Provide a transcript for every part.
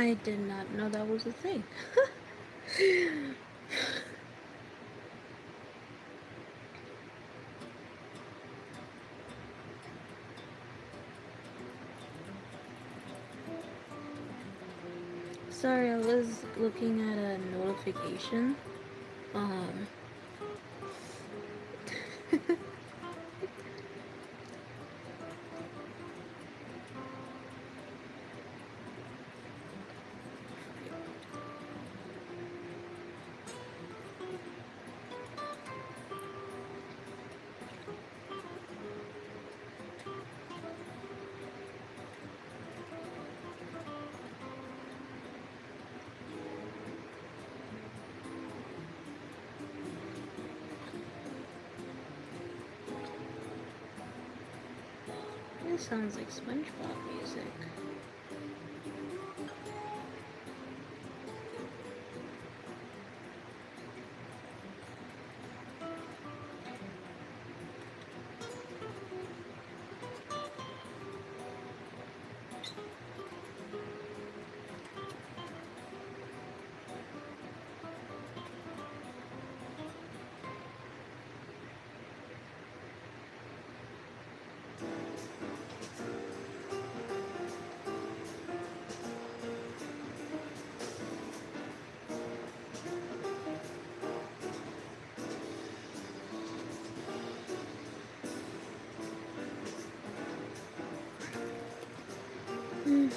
I did not know that was a thing. Sorry, I was looking at a notification. Um, this sounds like SpongeBob music. Hmm,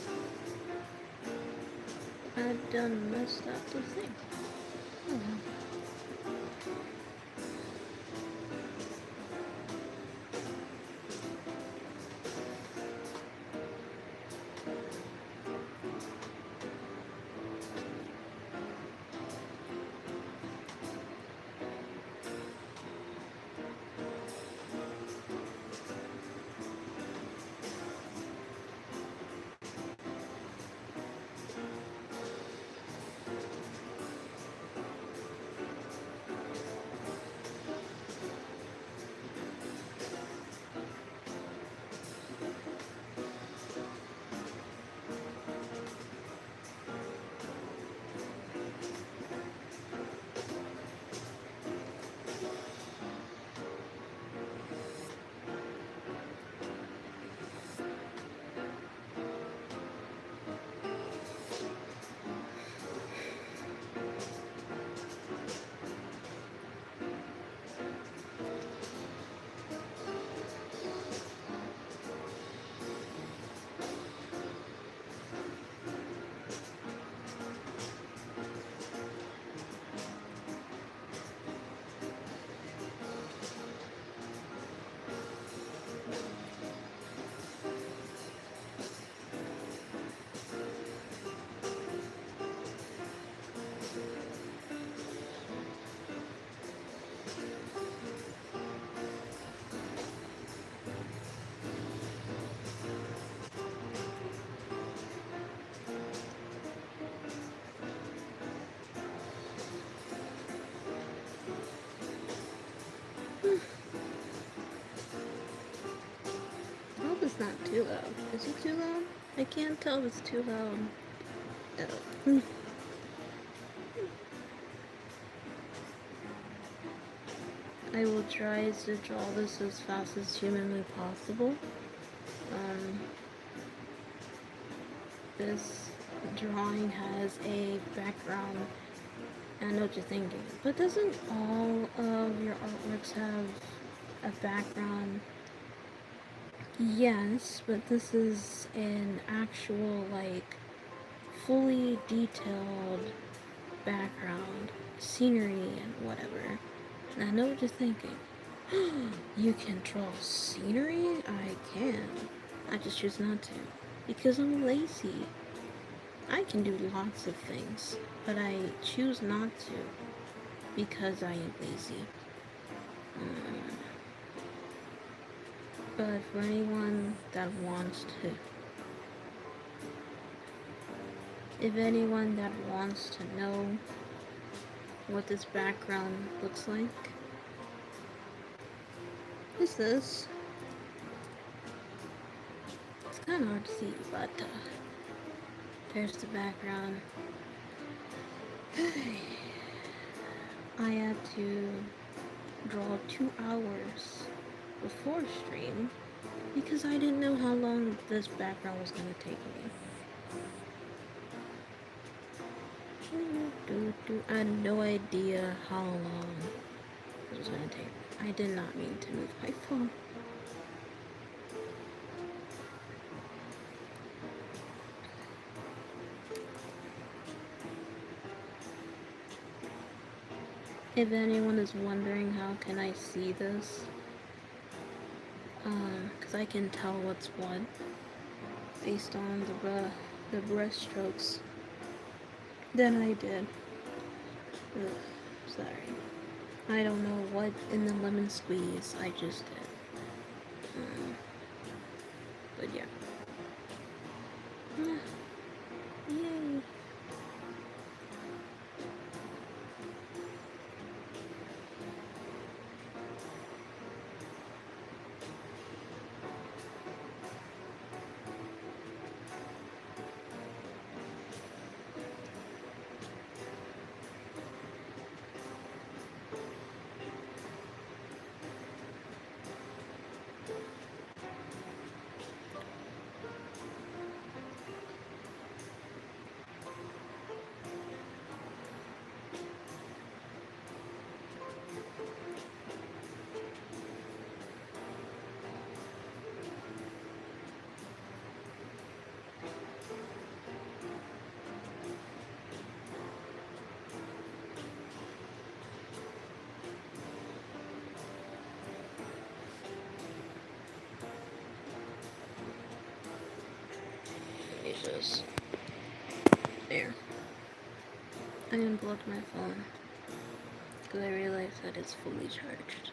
I done messed up the thing. Oh well. I hope it's not too loud. Is it too loud? I can't tell if it's too loud. No. I will try to draw this as fast as humanly possible. Um, this drawing has a background. I know what you're thinking, but doesn't all of your artworks have a background? Yes, but this is an actual, like, fully detailed background, scenery, and whatever. And I know what you're thinking. You can draw scenery? I can. I just choose not to. Because I'm lazy. I can do lots of things, but I choose not to because I am lazy. Mm. But for anyone that wants to, if anyone that wants to know what this background looks like, is this. It's kind of hard to see, but There's the background. I had to draw 2 hours before stream because I didn't know how long this background was gonna take me. I had no idea how long it was gonna take. I did not mean to move my phone. If anyone is wondering how can I see this, because I can tell what's what based on the brush strokes that I did. Ugh, sorry. I don't know what in the lemon squeeze I just did. But yeah. Yay. Jesus. There. I unplugged my phone because I realized that it's fully charged.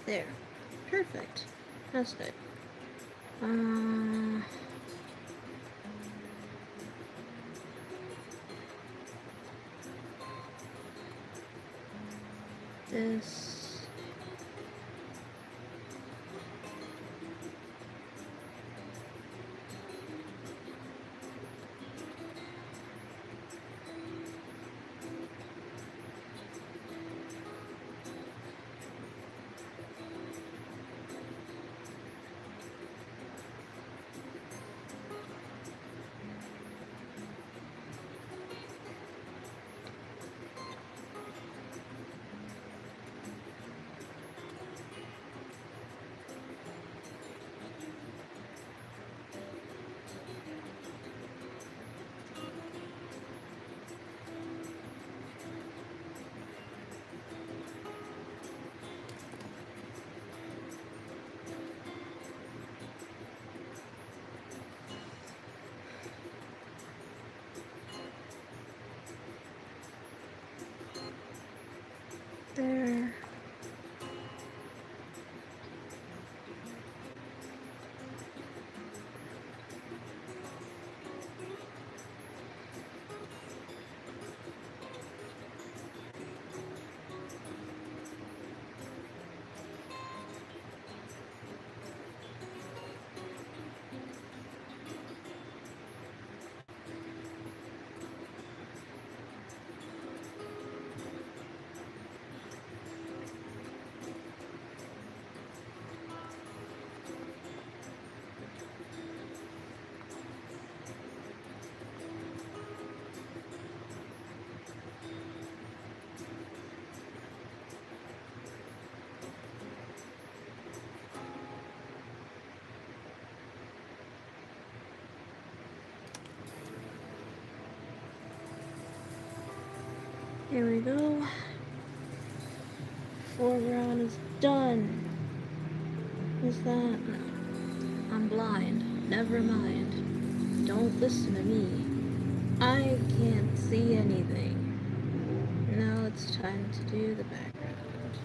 There. Perfect. That's good. This. There. Here we go. Foreground is done. Is that? No. I'm blind. Never mind. Don't listen to me. I can't see anything. Now it's time to do the background.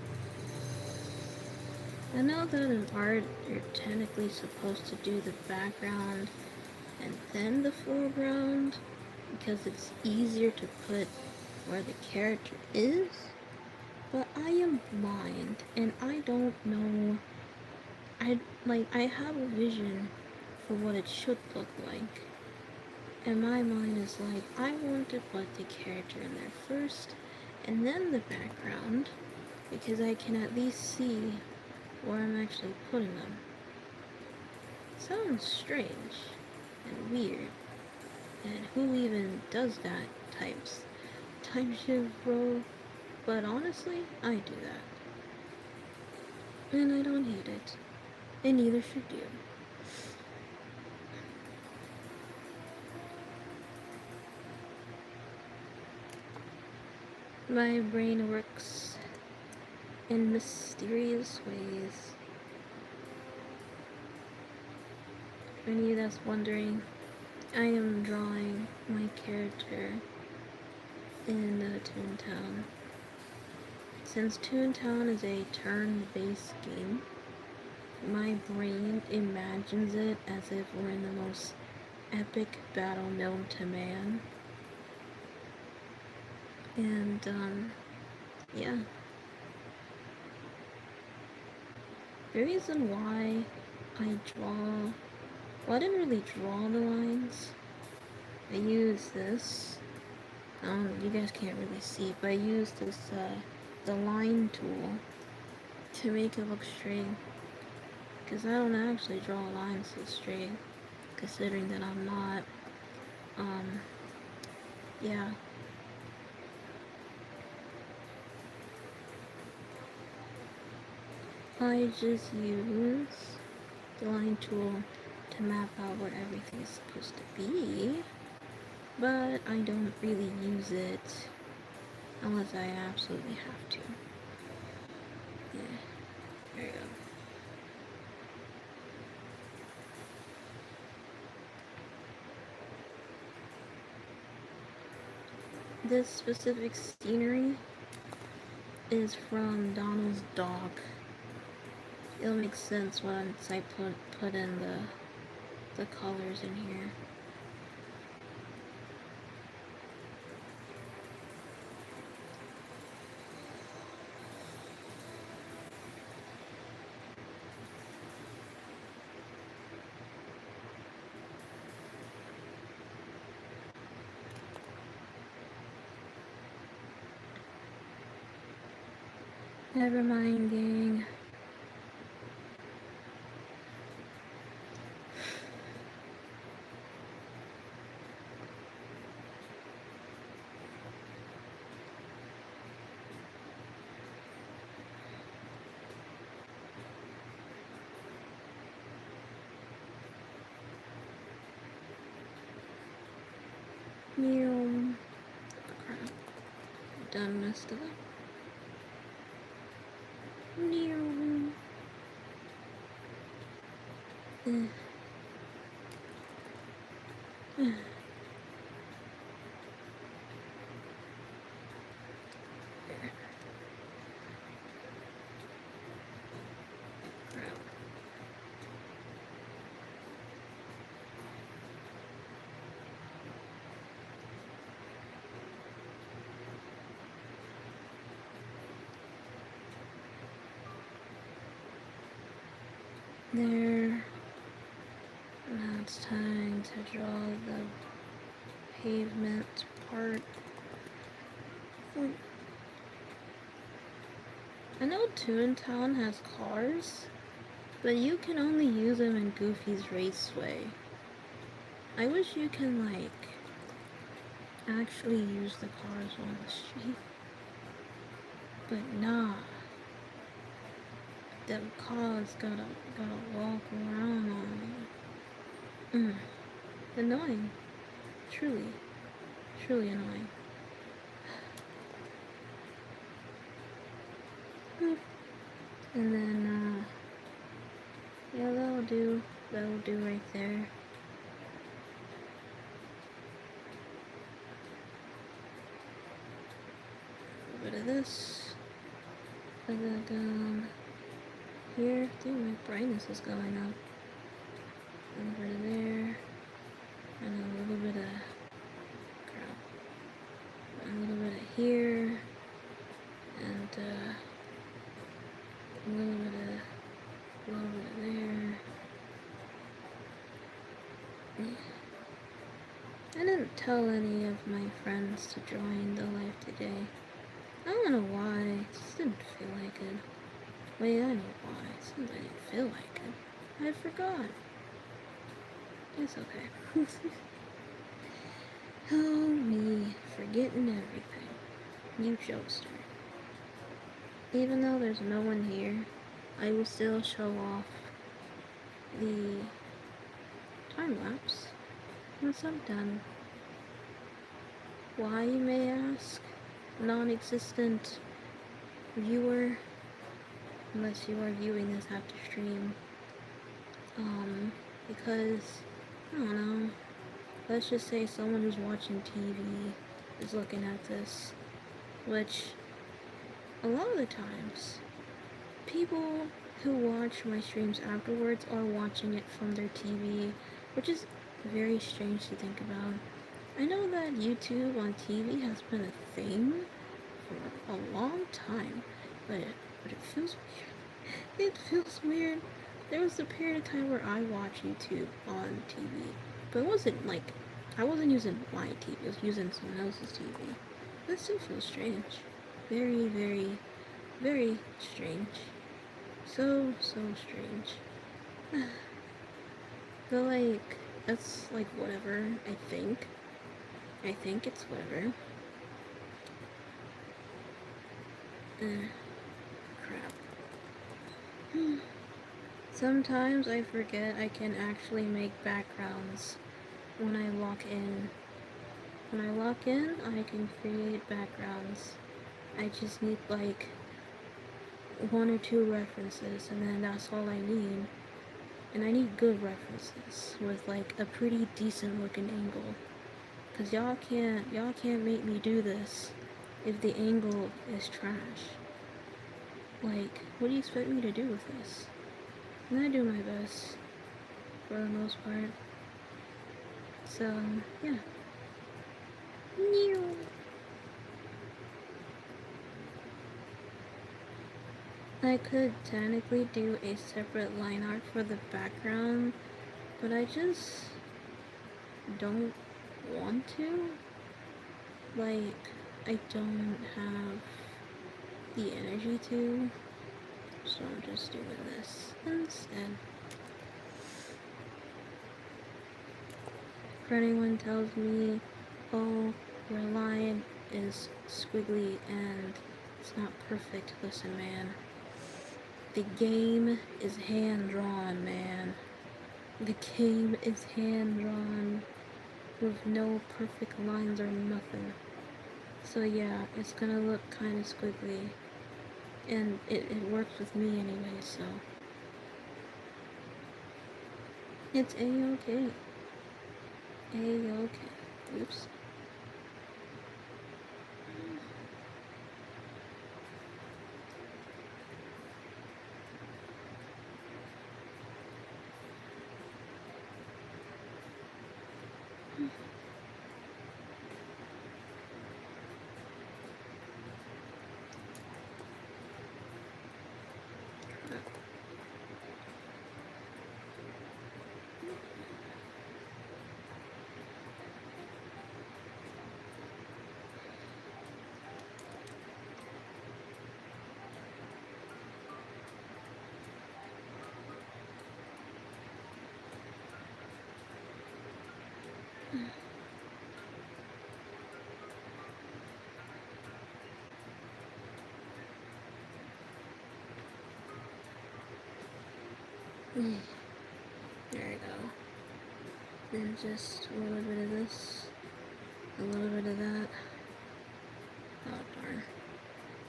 I know that in art you're technically supposed to do the background and then the foreground because it's easier to put where the character is, but I am blind and I don't know. I have a vision for what it should look like, and my mind is like, I want to put the character in there first and then the background because I can at least see where I'm actually putting them. Sounds strange and weird. And who even does that type shift role? But honestly, I do that. And I don't hate it. And neither should you. My brain works in mysterious ways. For any of you that's wondering, I am drawing my character in Toontown. Since Toontown is a turn-based game, my brain imagines it as if we're in the most epic battle known to man. And, yeah. The reason why I didn't really draw the lines. I used this. You guys can't really see, but I used this, the line tool to make it look straight. Because I don't actually draw lines so straight, considering that I'm not, yeah. I just use the line tool to map out where everything is supposed to be, but I don't really use it unless I absolutely have to. Yeah, there you go. This specific scenery is from Donald's dog. It'll make sense once I put in the colors in here. Never mind, gang. Meow. Crap. Done messed it up. Meow. There. Now it's time to draw the pavement part. I know Toontown has cars, but you can only use them in Goofy's Raceway. I wish you can, like, actually use the cars on the street. But nah. Them cars gotta walk around on. Annoying. Truly annoying. And then, yeah, that'll do right there. A bit of this. Put that down here. Dude, my brightness is going up. And over to there. And a little bit of crap. And a little bit of here. And a little bit of there. I didn't tell any of my friends to join the live today. I don't know why, I just didn't feel like it. Wait, I know why. Since I didn't feel like it. I forgot. It's okay. Oh, me. Forgetting everything. You jokester. Even though there's no one here, I will still show off the time lapse once I'm done. Why, you may ask? Non-existent viewer, unless you are viewing this after stream. Because, I don't know, let's just say someone who's watching TV is looking at this, which, a lot of the times, people who watch my streams afterwards are watching it from their TV, which is very strange to think about. I know that YouTube on TV has been a thing for a long time, but it feels weird. It feels weird. There was a period of time where I watched YouTube on TV, but it wasn't like I wasn't using my TV. I was using someone else's TV. That still feels strange. Very, very, very strange. So strange. But like, that's like whatever. I think. I think it's whatever. Crap. Sometimes I forget I can actually make backgrounds when I lock in. When I lock in, I can create backgrounds. I just need like 1 or 2 references, and then that's all I need. And I need good references with like a pretty decent looking angle. Cause y'all can't make me do this if the angle is trash. Like, what do you expect me to do with this? And I do my best, for the most part. So, yeah. I could technically do a separate line art for the background, but I just don't want to. Like, I don't have the energy to, so I'm just doing this instead. If anyone tells me, oh, your line is squiggly and it's not perfect, listen, man. The game is hand-drawn, man. The game is hand-drawn with no perfect lines or nothing. So yeah, it's gonna look kind of squiggly. And it works with me anyway, so. It's A-okay. A-okay. Oops. There we go. Then just a little bit of this, a little bit of that. Oh darn.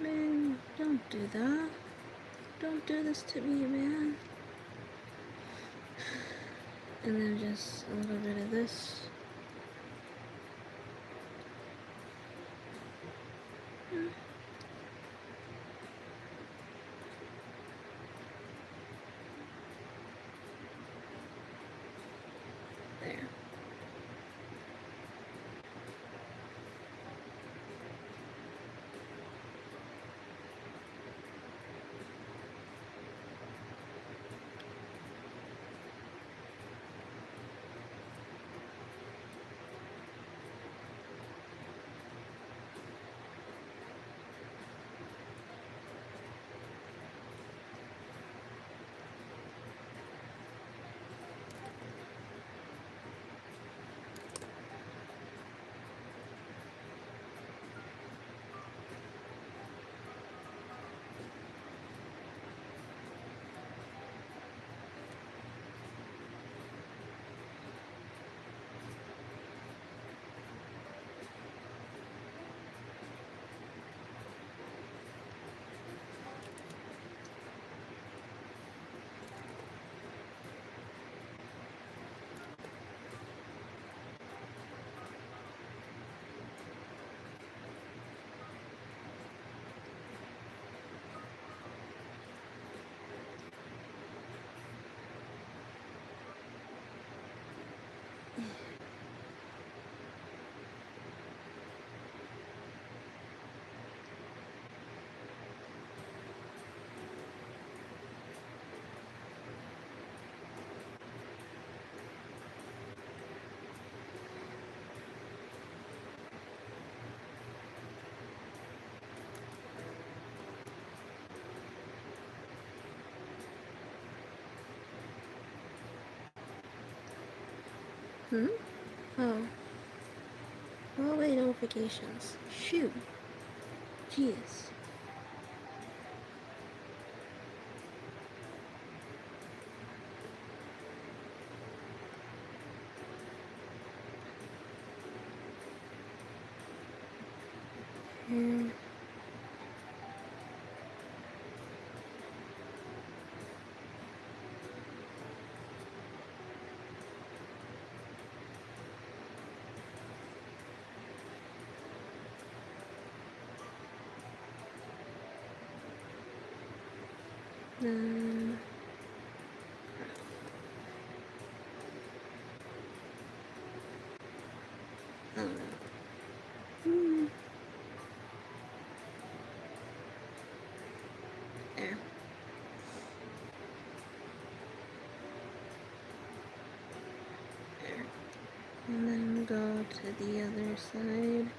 Man, don't do that. Don't do this to me, man. And then just a little bit of this. There. Hmm? Oh. Hallway notifications. Shoot. Jeez. Hmm. Um, I don't know. Hmm. There. There. And then go to the other side.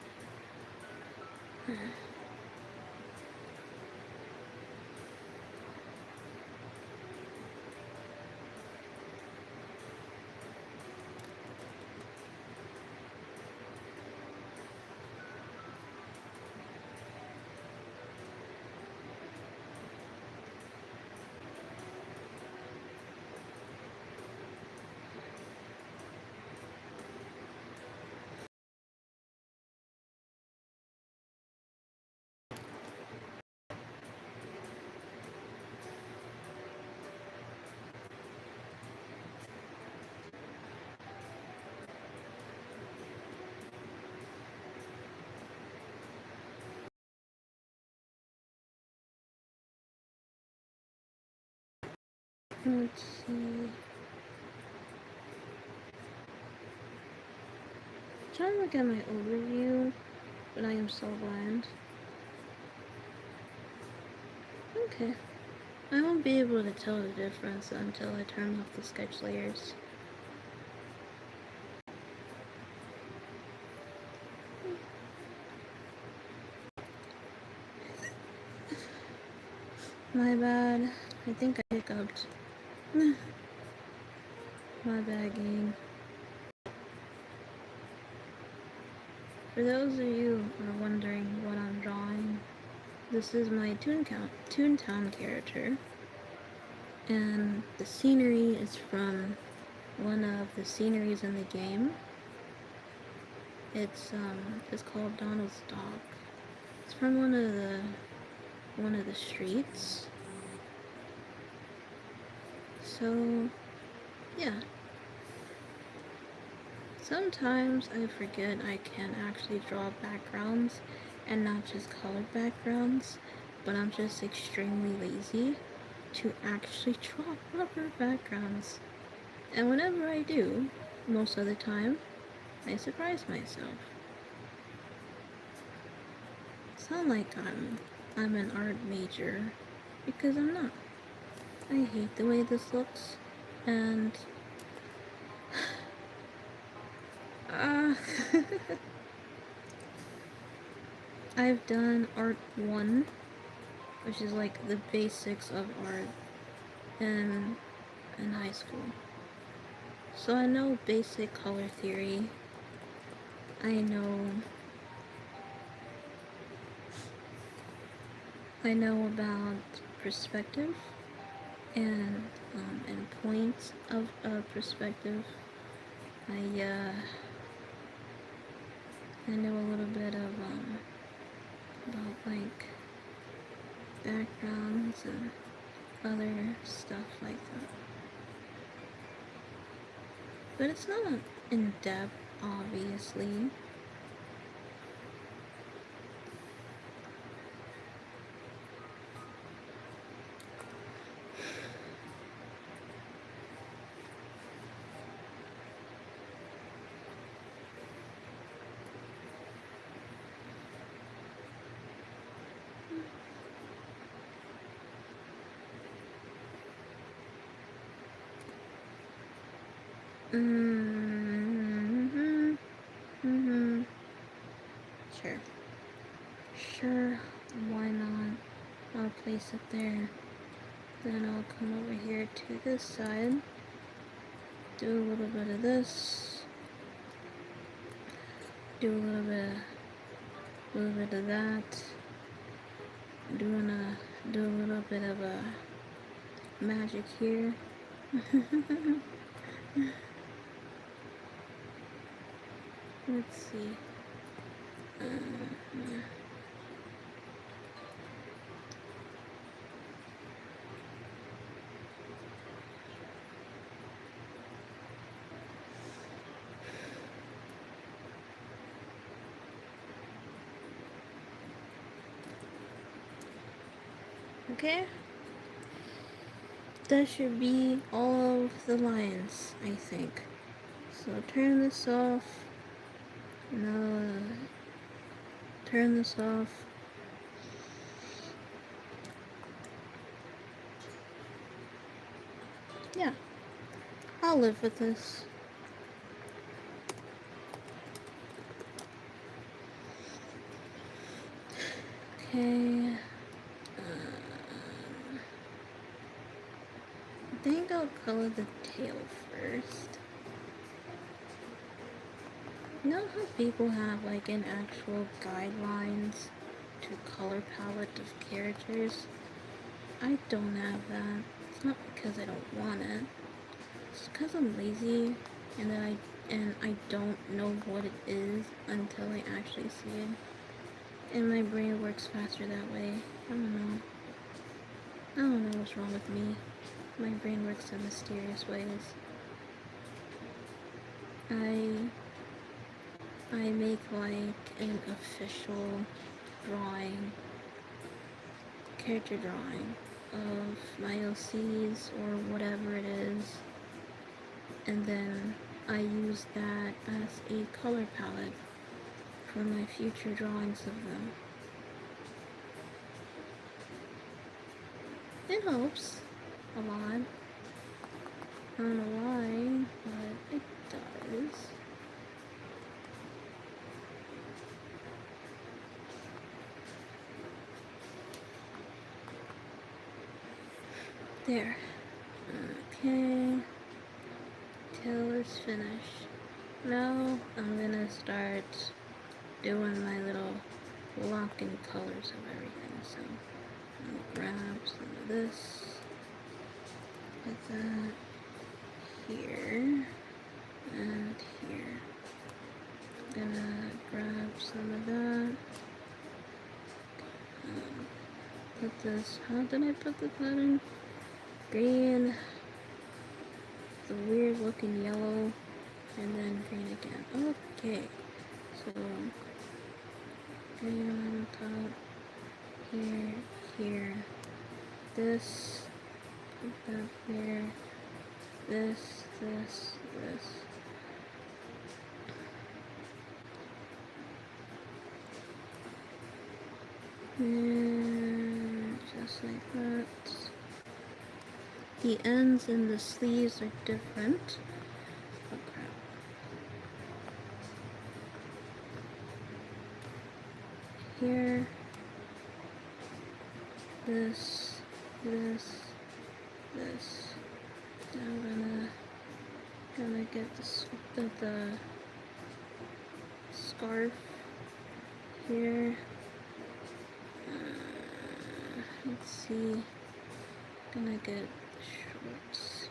Let's see. Trying to look at my overview, but I am so blind. Okay. I won't be able to tell the difference until I turn off the sketch layers. My bad. I think I hiccuped. My bad, game. For those of you who are wondering what I'm drawing, this is my Toontown character. And the scenery is from one of the sceneries in the game. It's called Donald's Dock. It's from one of the streets. So yeah. Sometimes I forget I can actually draw backgrounds and not just colored backgrounds, but I'm just extremely lazy to actually draw proper backgrounds. And whenever I do, most of the time, I surprise myself. It's not like I'm an art major, because I'm not. I hate the way this looks, and uh, I've done art 1, which is like the basics of art in high school. So I know basic color theory. I know about perspective and points of perspective. I know a little bit of about like backgrounds and other stuff like that. But it's not in depth, obviously. Mm-hmm. Mm-hmm. Sure. Sure. Why not? I'll place it there. Then I'll come over here to this side. Do a little bit of this. do a little bit of that. Do a little bit of a magic here. Let's see. Okay. That should be all of the lines, I think. So turn this off. No, turn this off. Yeah, I'll live with this. Okay. I think I'll color the tail first. You know how people have like an actual guidelines to color palette of characters? I don't have that. It's not because I don't want it. It's because I'm lazy and I don't know what it is until I actually see it. And my brain works faster that way. I don't know. I don't know what's wrong with me. My brain works in mysterious ways. I make like an official drawing, character drawing of my OCs or whatever it is, and then I use that as a color palette for my future drawings of them. It helps a lot. I don't know why, but it does. There. Okay. Tail is finished. Now I'm gonna start doing my little lock-in colors of everything. So I'll grab some of this, put that here and here. I'm gonna grab some of that. Put this. How did I put the pattern? Green, the weird looking yellow, and then green again. Okay, so green on top, here, here, this, put that there, this, this, this. And just like that. The ends and the sleeves are different. Oh crap. Here, this, this, this. Now I'm gonna get the scarf here. Let's see. Gonna get shorts.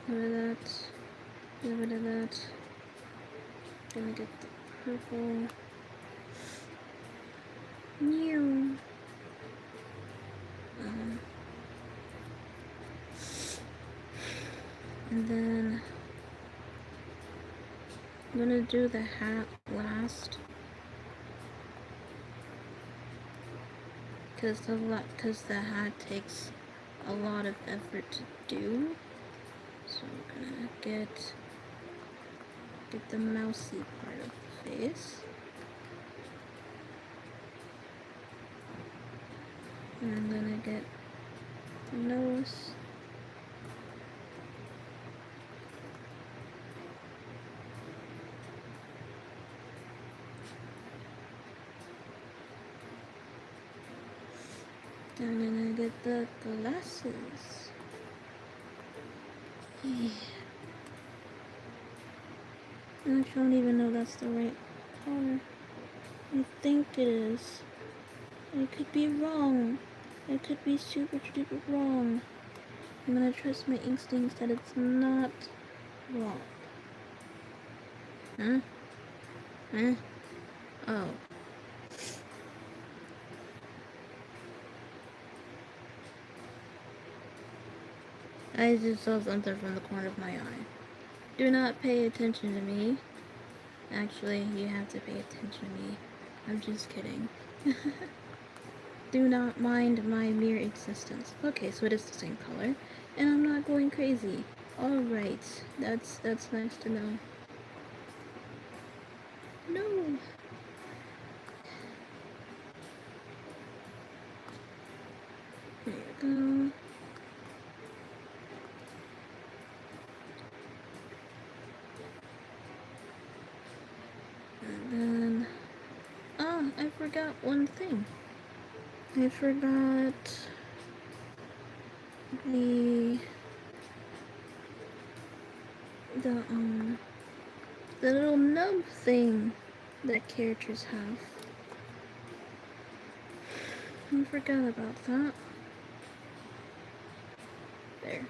Get rid of that. Get rid of that. Gonna get the purple. Meow. And then I'm gonna do the hat last. Because the hat takes a lot of effort to do. So I'm gonna get the mousy part of the face. And I'm gonna get the nose. I'm gonna get the glasses. Yeah. I don't even know that's the right color. I think it is. I could be wrong. I could be super duper wrong. I'm gonna trust my instincts that it's not wrong. Huh? Huh? Oh. I just saw something from the corner of my eye. Do not pay attention to me. Actually, you have to pay attention to me. I'm just kidding. Do not mind my mere existence. Okay, so it is the same color. And I'm not going crazy. Alright. That's nice to know. No. There you go. And then... Ah, I forgot one thing. I forgot the the little nub thing that characters have. I forgot about that. There.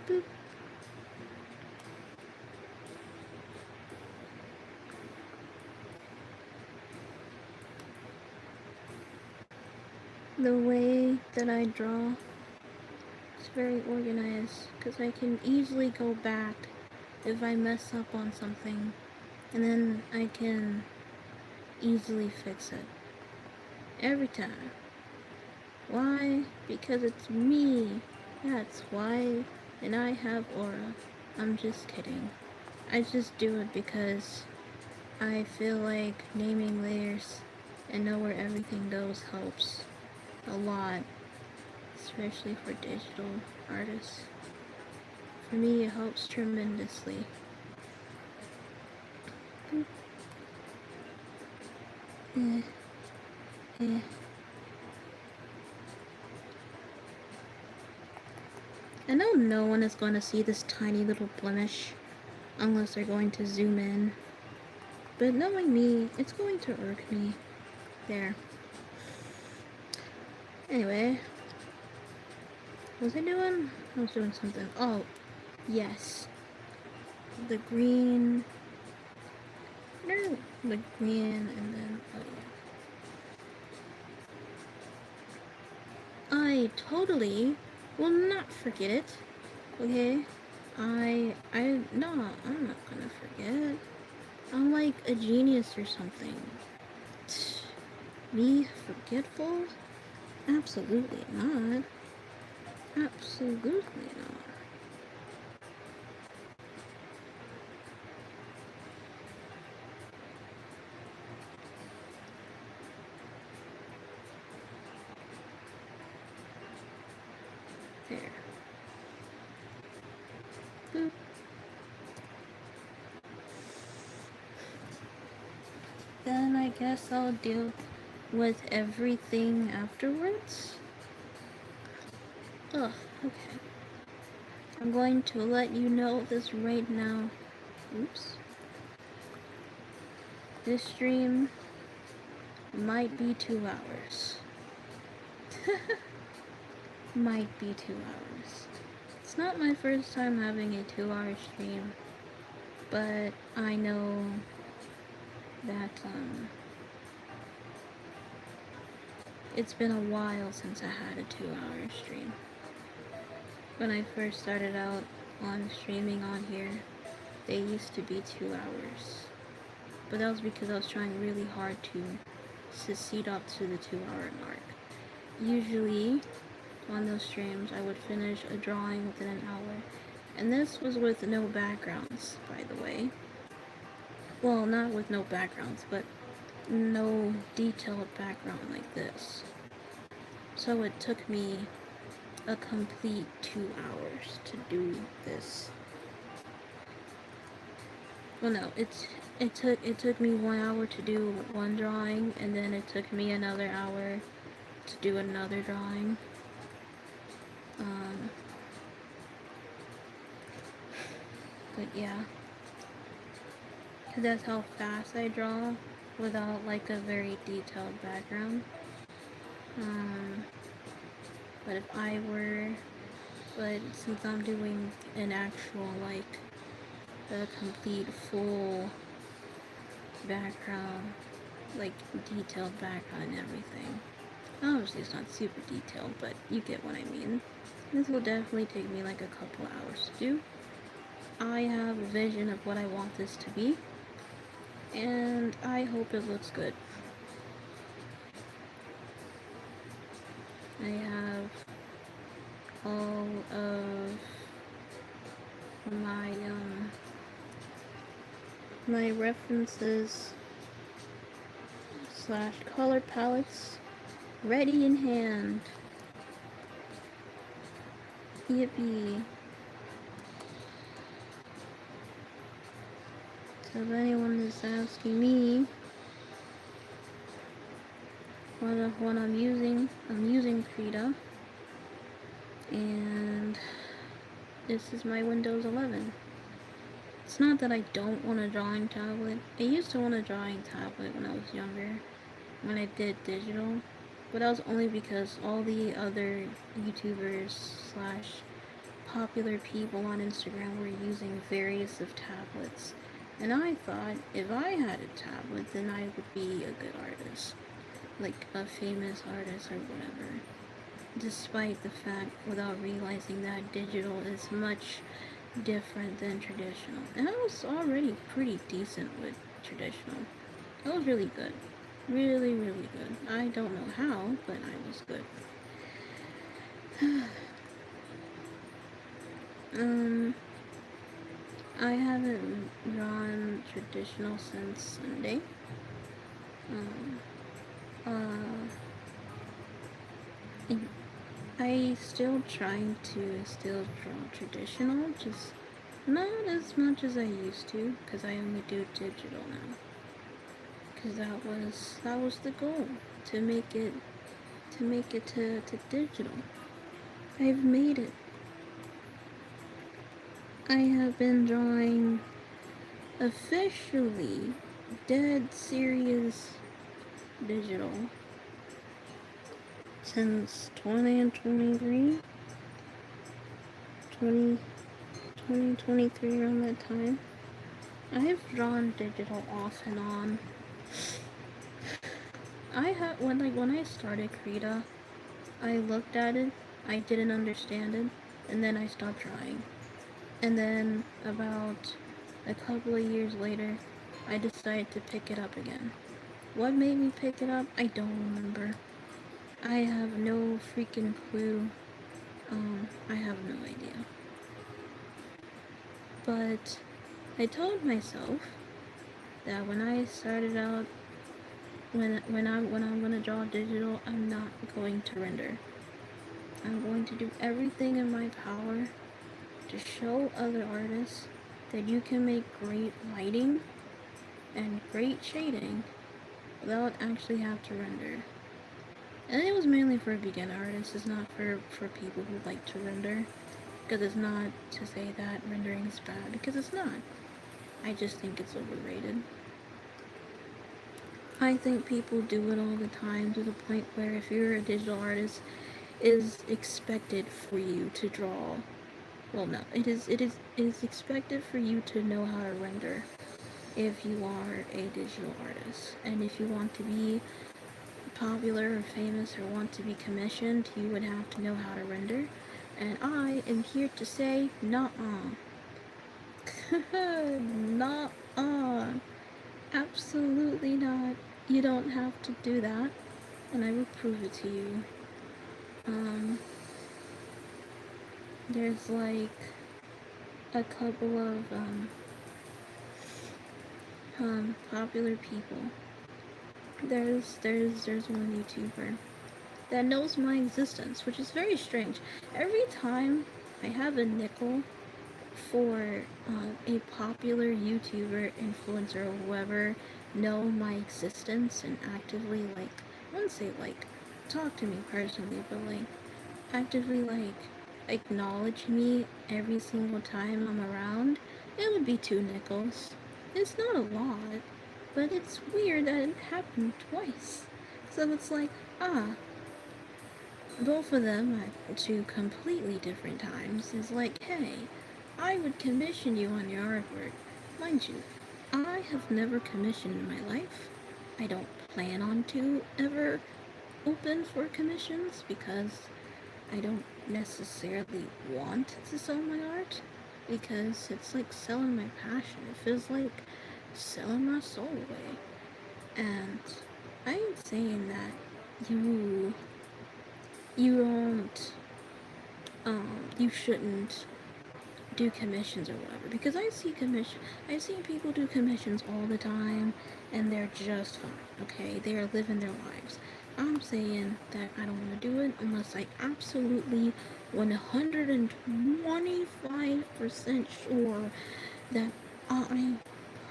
Boop. The way that I draw is very organized because I can easily go back if I mess up on something, and then I can easily fix it every time. Why? Because it's me. That's why. And I have aura. I'm just kidding. I just do it because I feel like naming layers and know where everything goes helps a lot, especially for digital artists. For me, it helps tremendously. I know no one is going to see this tiny little blemish unless they're going to zoom in. But knowing me, it's going to irk me. There. Anyway. What was I doing? I was doing something. Oh, yes. The green. No, the green and then, oh yeah. I totally will not forget it. Okay? no, I'm not gonna forget. I'm like a genius or something. Me forgetful? Absolutely not. Absolutely not. There. Boop. Then I guess I'll deal with everything afterwards. Ugh, okay. I'm going to let you know this right now. Oops. This stream might be 2 hours. Might be 2 hours. It's not my first time having a 2-hour stream, but I know that it's been a while since I had a 2-hour stream. When I first started out on streaming on here, they used to be 2 hours. But that was because I was trying really hard to succeed up to the 2-hour mark. Usually, on those streams, I would finish a drawing within an hour. And this was with no backgrounds, by the way. Well, not with no backgrounds, but no detailed background like this. So it took me a complete 2 hours to do this. Well, no, it took me 1 hour to do one drawing, and then it took me another hour to do another drawing. Um, but yeah, that's how fast I draw without like a very detailed background. Um, but if I were, but since I'm doing an actual like a complete full background, like detailed background and everything. Obviously it's not super detailed, but you get what I mean. This will definitely take me like a couple hours to do. I have a vision of what I want this to be, and I hope it looks good. I have all of my my references slash color palettes ready in hand. Yippee. So if anyone is asking me what I'm using Krita, and this is my Windows 11. It's not that I don't want a drawing tablet. I used to want a drawing tablet when I was younger, when I did digital, but that was only because all the other YouTubers slash popular people on Instagram were using various of tablets. And I thought if I had a tablet, then I would be a good artist. Like a famous artist or whatever. Despite the fact, without realizing that digital is much different than traditional. And I was already pretty decent with traditional. I was really good. Really, really good. I don't know how, but I was good. I haven't drawn traditional since Sunday. I still trying to still draw traditional, just not as much as I used to, because I only do digital now. Because that was the goal, to make it to digital. I've made it. I have been drawing officially dead serious digital since 2023 around that time. I have drawn digital off and on. When I started Krita, I looked at it, I didn't understand it, and then I stopped trying. And then about a couple of years later, I decided to pick it up again. What made me pick it up? I don't remember. I have no freaking clue. I have no idea. But I told myself that when I started out, when I'm gonna draw digital, I'm not going to render. I'm going to do everything in my power to show other artists that you can make great lighting and great shading without actually have to render. And it was mainly for beginner artists. It's not for people who like to render. Because it's not to say that rendering is bad, because it's not. I just think it's overrated. I think people do it all the time to the point where if you're a digital artist, it is expected for you to draw. Well, no, it is expected for you to know how to render if you are a digital artist. And if you want to be popular or famous or want to be commissioned, you would have to know how to render. And I am here to say, nuh-uh. Nuh-uh. Absolutely not. You don't have to do that. And I will prove it to you. There's like a couple of popular people. There's one YouTuber that knows my existence, which is very strange. Every time I have a nickel for a popular YouTuber, influencer, or whoever know my existence and actively, like, I wouldn't say like talk to me personally, but like actively like acknowledge me every single time I'm around, it would be 2 nickels. It's not a lot, but it's weird that it happened twice. So it's like, ah, both of them at 2 completely different times is like, hey, I would commission you on your artwork. Mind you, I have never commissioned in my life. I don't plan on to ever open for commissions because I don't necessarily want to sell my art because it's like selling my passion. It feels like selling my soul away. And I ain't saying that you don't you shouldn't do commissions or whatever, because I've seen people do commissions all the time and they're just fine. Okay, they are living their lives. I'm saying that I don't want to do it unless I absolutely 125% sure that I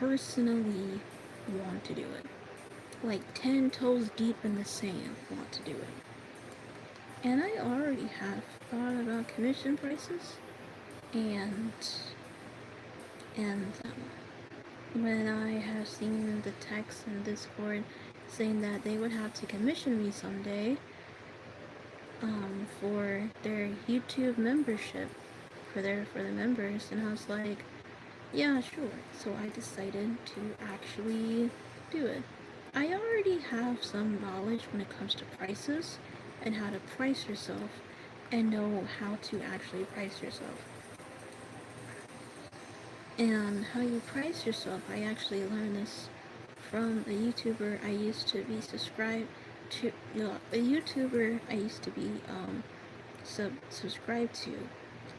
personally want to do it, like 10 toes deep in the sand want to do it. And I already have thought about commission prices, and when I have seen the text in Discord saying that they would have to commission me someday for their YouTube membership for the members, and I was like, yeah, sure. So I decided to actually do it. I already have some knowledge when it comes to prices and how to price yourself and know how to actually price yourself. And how you price yourself, I actually learned this from a YouTuber I used to be subscribed to, a YouTuber I used to be subscribed to,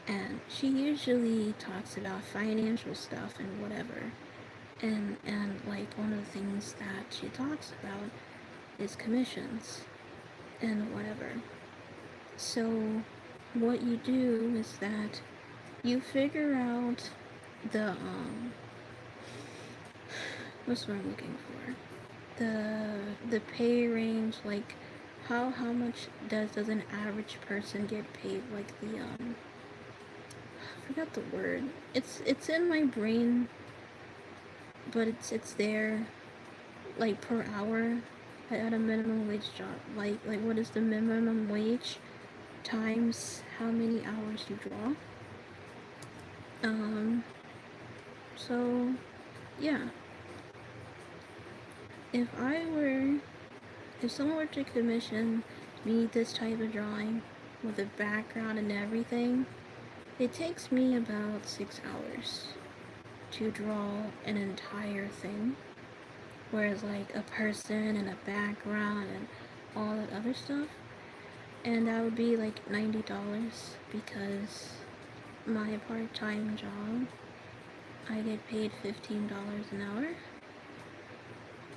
and she usually talks about financial stuff and whatever. And like one of the things that she talks about is commissions and whatever. So what you do is that you figure out the what's what I'm looking for? The pay range, like how much does an average person get paid, like the I forgot the word. It's in my brain, but it's there, like per hour at a minimum wage job. Like what is the minimum wage times how many hours you draw? So yeah. If someone were to commission me this type of drawing with a background and everything, it takes me about 6 hours to draw an entire thing. Whereas like a person and a background and all that other stuff, and that would be like $90 because my part-time job, I get paid $15 an hour,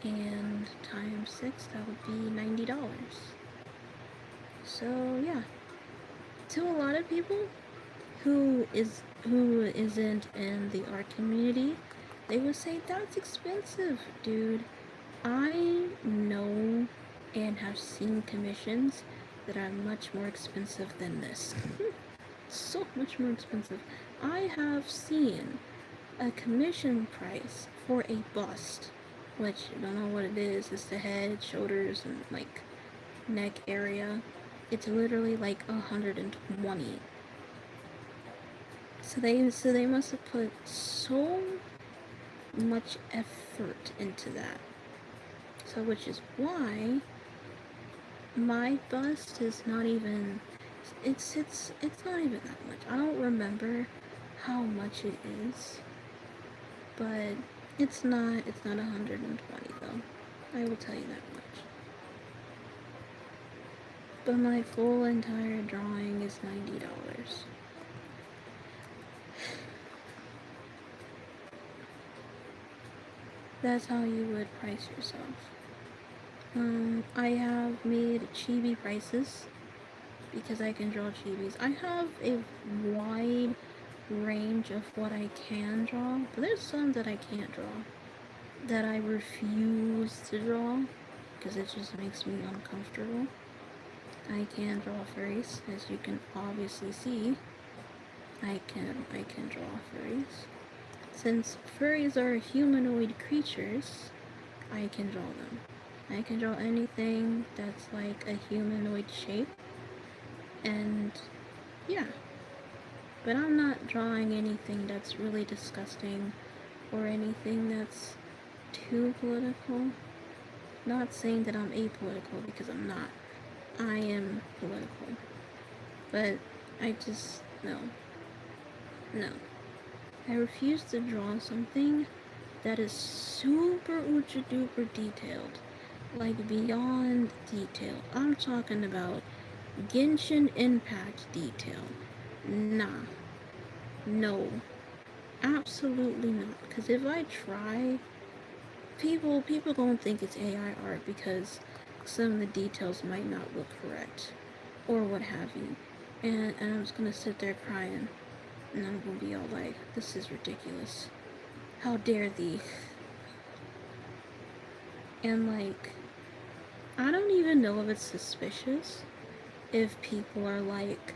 and times 6, that would be $90. So yeah, to a lot of people who isn't in the art community, they would say that's expensive, dude. I know and have seen commissions that are much more expensive than this. So much more expensive. I have seen a commission price for a bust, which I don't know what it is. It's the head, shoulders, and like neck area. It's literally like 120. So they must have put so much effort into that. So which is why my bust is not even it's not even that much. I don't remember how much it is, but it's not 120 though. I will tell you that much. But my full entire drawing is $90. That's how you would price yourself. I have made chibi prices because I can draw chibis. I have a wide range of what I can draw, but there's some that I can't draw, that I refuse to draw because it just makes me uncomfortable. I can draw furries, as you can obviously see. I can draw furries. Since furries are humanoid creatures, I can draw them. I can draw anything that's like a humanoid shape, and yeah. But I'm not drawing anything that's really disgusting or anything that's too political. Not saying that I'm apolitical, because I'm not. I am political. But I just, no. No. I refuse to draw something that is super ultra duper detailed. Like beyond detail. I'm talking about Genshin Impact detail. Nah. No. Absolutely not. Because if I try, people gonna think it's AI art because some of the details might not look correct. Or what have you. And I'm just gonna sit there crying. And I'm gonna be all like, this is ridiculous. How dare thee? And like, I don't even know if it's suspicious if people are like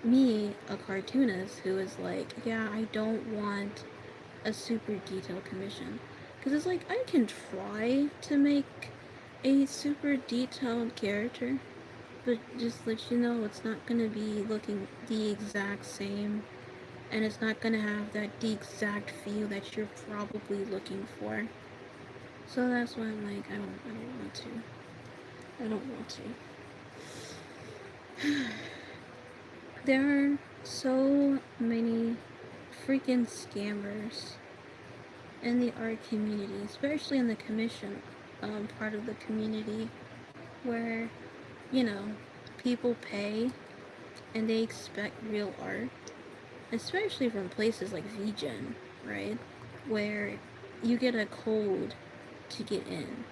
me, a cartoonist, who is like, yeah, I don't want a super detailed commission. Because it's like, I can try to make a super detailed character, but just let you know it's not gonna be looking the exact same, and it's not gonna have the exact feel that you're probably looking for. So that's why I'm like, I don't want to. I don't want to. There are so many freaking scammers in the art community, especially in the commission part of the community, where, you know, people pay and they expect real art, especially from places like VGen, right? Where you get a code to get in,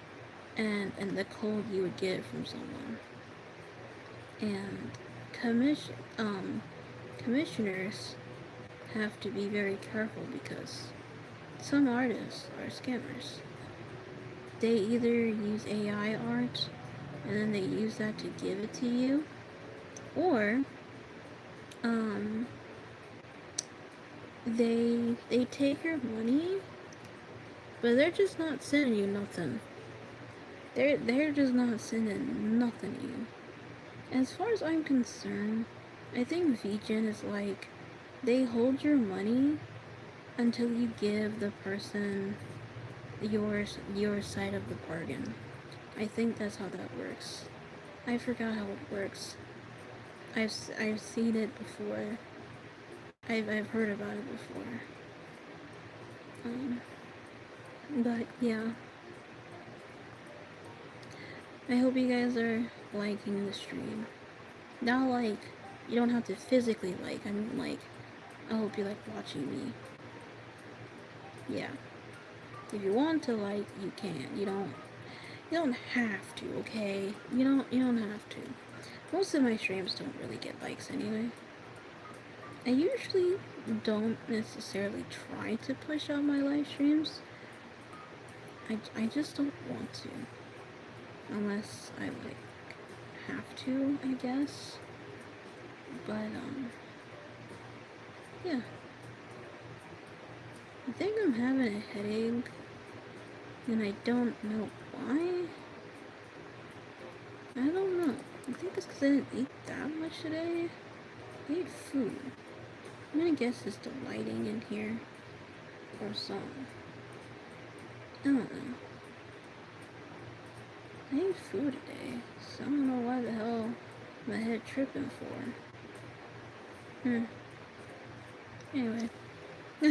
and the code you would get from someone. And commissioners have to be very careful because some artists are scammers. They either use AI art and then they use that to give it to you, or they take your money, but they're just not sending you nothing. They're just not sending nothing to you. As far as I'm concerned, I think VGen is like, they hold your money until you give the person your side of the bargain. I think that's how that works. I forgot how it works. I've seen it before. I've heard about it before. But yeah. I hope you guys are liking the stream. Not like, you don't have to physically like, I mean like, I hope you like watching me. Yeah. If you want to like, you can. You don't have to, okay? You don't have to. Most of my streams don't really get likes anyway. I usually don't necessarily try to push out my live streams. I just don't want to. Unless I like have to, I guess. But yeah. I think I'm having a headache and I don't know why. I don't know. I think it's because I didn't eat that much today. I ate food. I'm gonna guess it's the lighting in here or something. I don't know. I ate food today, so I don't know why the hell my head tripping for. Anyway. I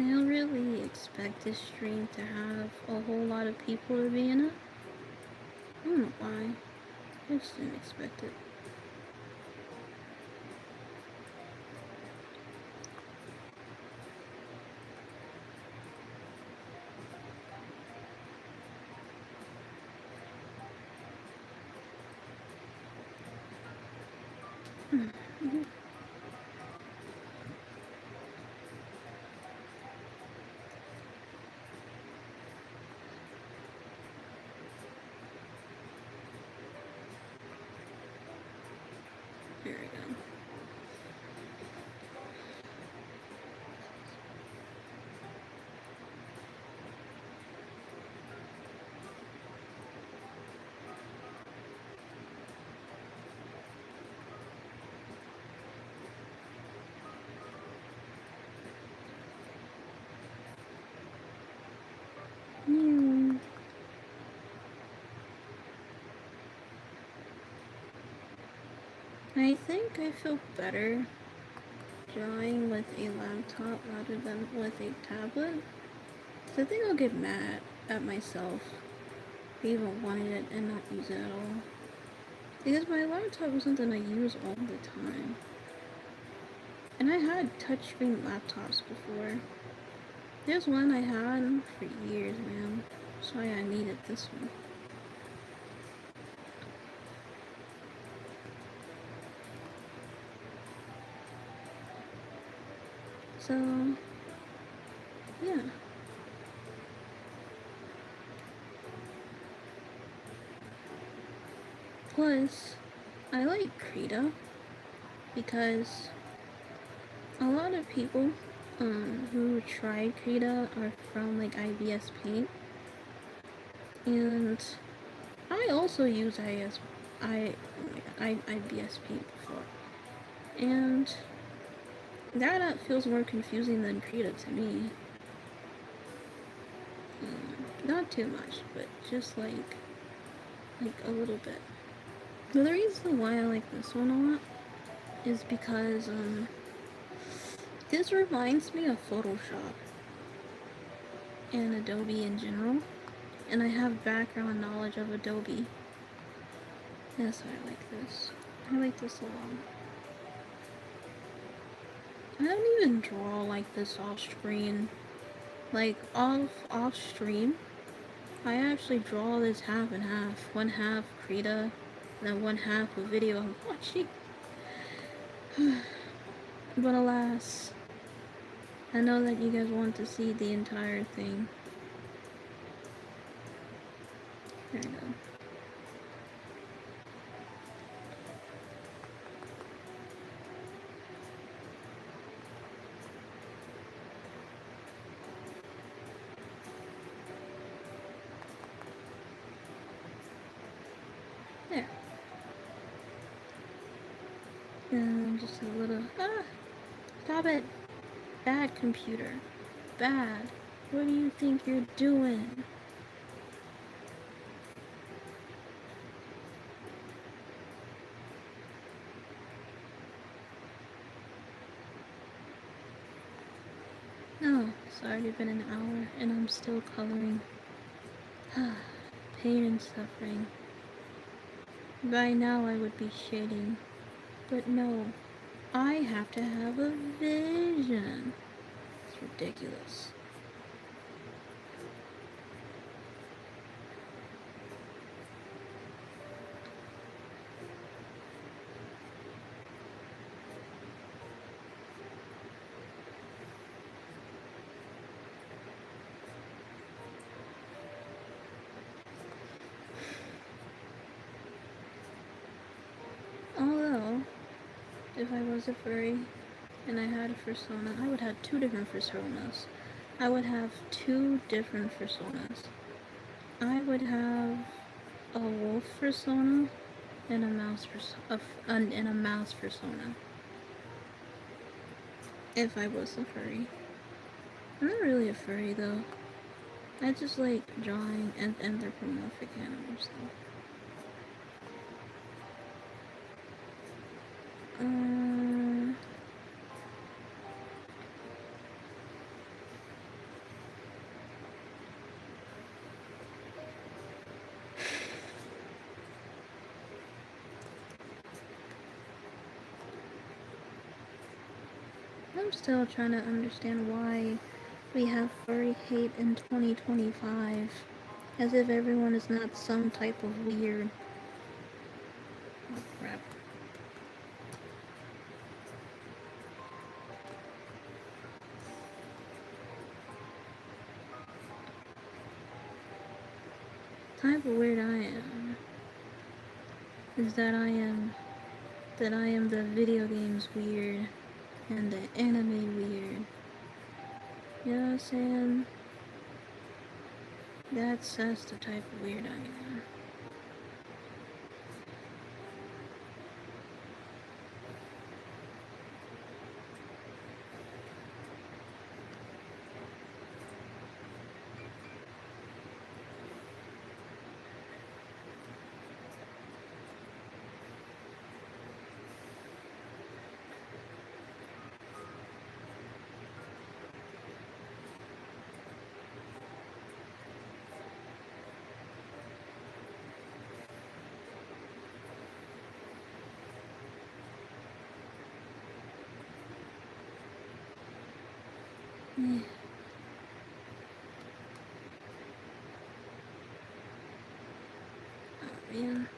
don't really expect this stream to have a whole lot of people to be in it. I don't know why. I just didn't expect it. There we go. New. I think I feel better drawing with a laptop rather than with a tablet. So I think I'll get mad at myself if I even wanted it and not use it at all. Because my laptop is something I use all the time. And I had touchscreen laptops before. There's one I had for years, man. That's why I needed this one. So, yeah. Plus, I like Krita because a lot of people who tried Krita are from like IBS Paint, and I also use IBS Paint before, and that feels more confusing than Krita to me. Not too much, but just like a little bit. But the reason why I like this one a lot is because this reminds me of Photoshop and Adobe in general, and I have background knowledge of Adobe. That's why I like this. I like this a lot. I don't even draw like this off screen. Like off stream, I actually draw this half and half. One half Krita, and then one half a video I'm watching. But alas, I know that you guys want to see the entire thing. There we go. There. And just a little... Stop it! Bad computer. Bad. What do you think you're doing? No, it's already been an hour and I'm still coloring. Pain and suffering. By now I would be shading. But no, I have to have a vision. It's ridiculous. Although, if I was a furry and I had a persona, I would have two different personas. I would have two different personas. I would have a wolf persona and a mouse persona. If I was a furry. I'm not really a furry though. I just like drawing and anthropomorphic animals though. I'm still trying to understand why we have furry hate in 2025, as if everyone is not some type of weird. Oh crap. type of weird I am is that I am the video games weird and the anime weird. You know what I'm saying? That's the type of weird I am. Yeah. Oh man.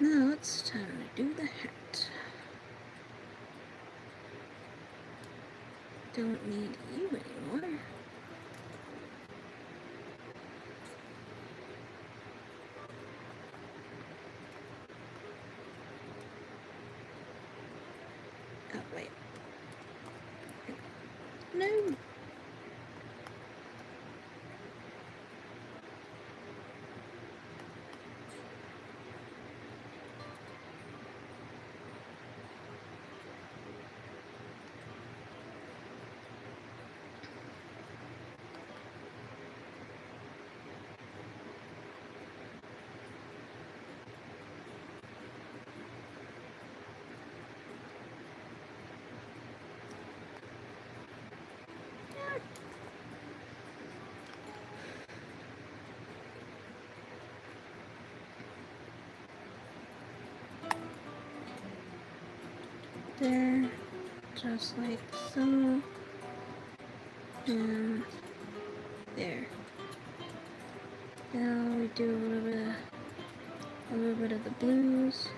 Now it's time to do the hat. Don't need you anymore. Oh wait. No. There. Just like so. And there. Now we do a little bit of the blues.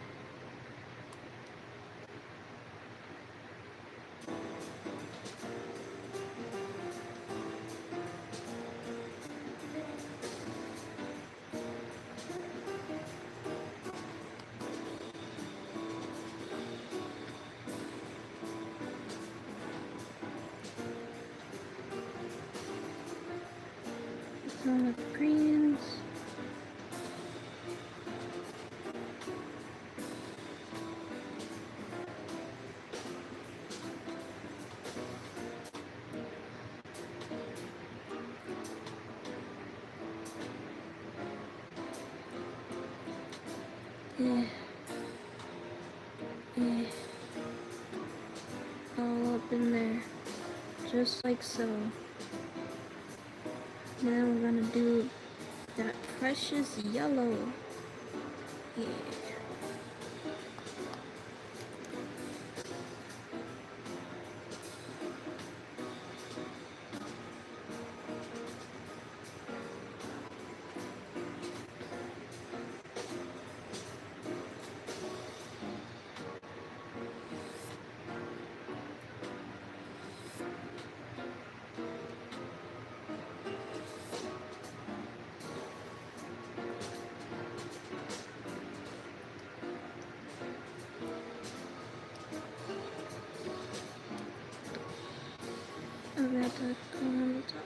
Some of the greens. Yeah. Yeah. All up in there. Just like so. Now we're gonna do that precious yellow. Yeah. I got that going on the top.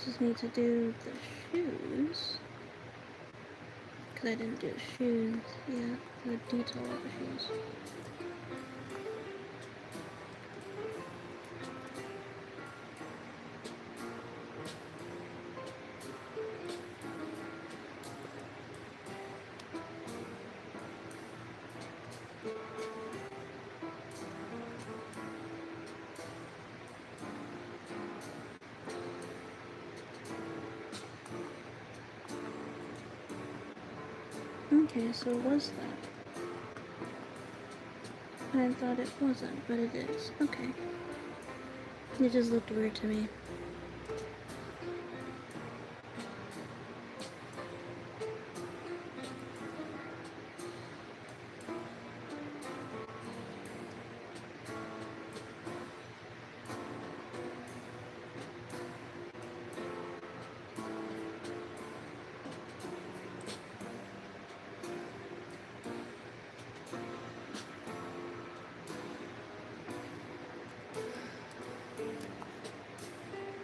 just need to do the shoes. Because I didn't do the shoes yet. The detail of the shoes. Okay, so it was that. I thought it wasn't, but it is. Okay. It just looked weird to me.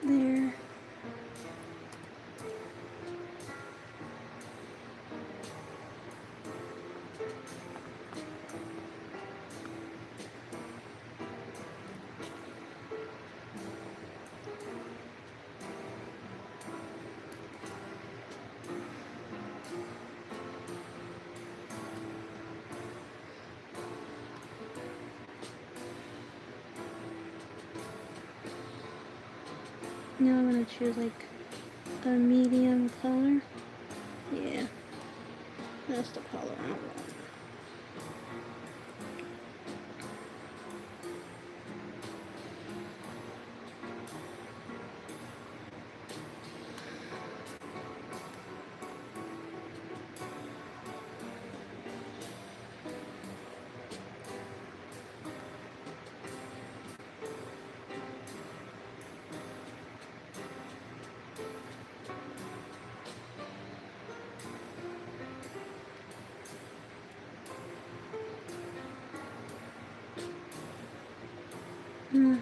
There. Now I'm gonna choose like a medium color. Yeah, that's the color I want. Hmm.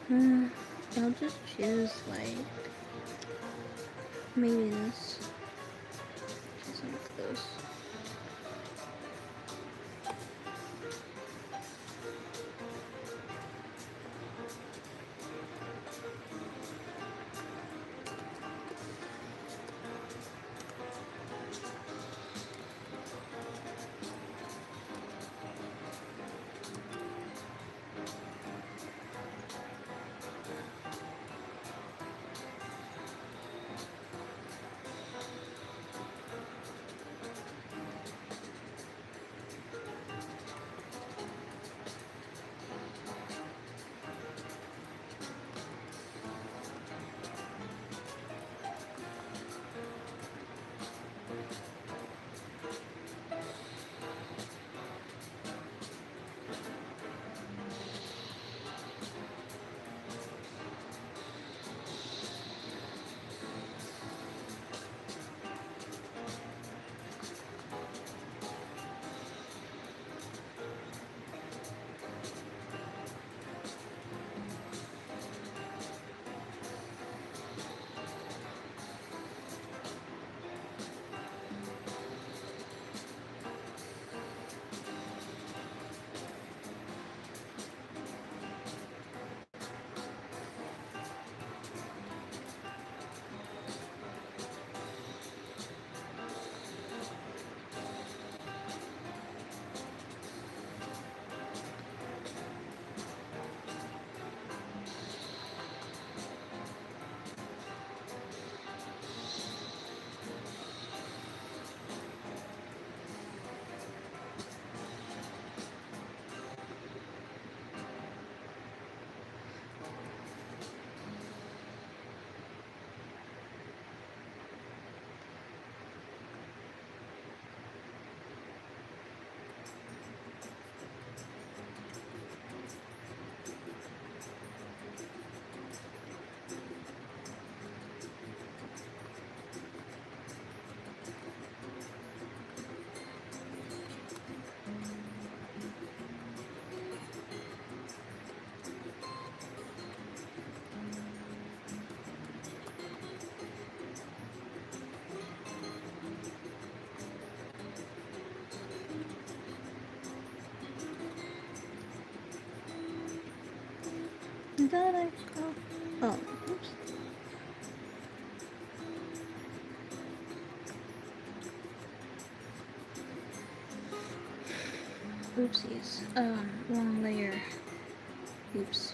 Hmm, I'll just choose like maybe this. Some of those. Did I go? Oh, oops. Oopsies. Wrong layer. Oops.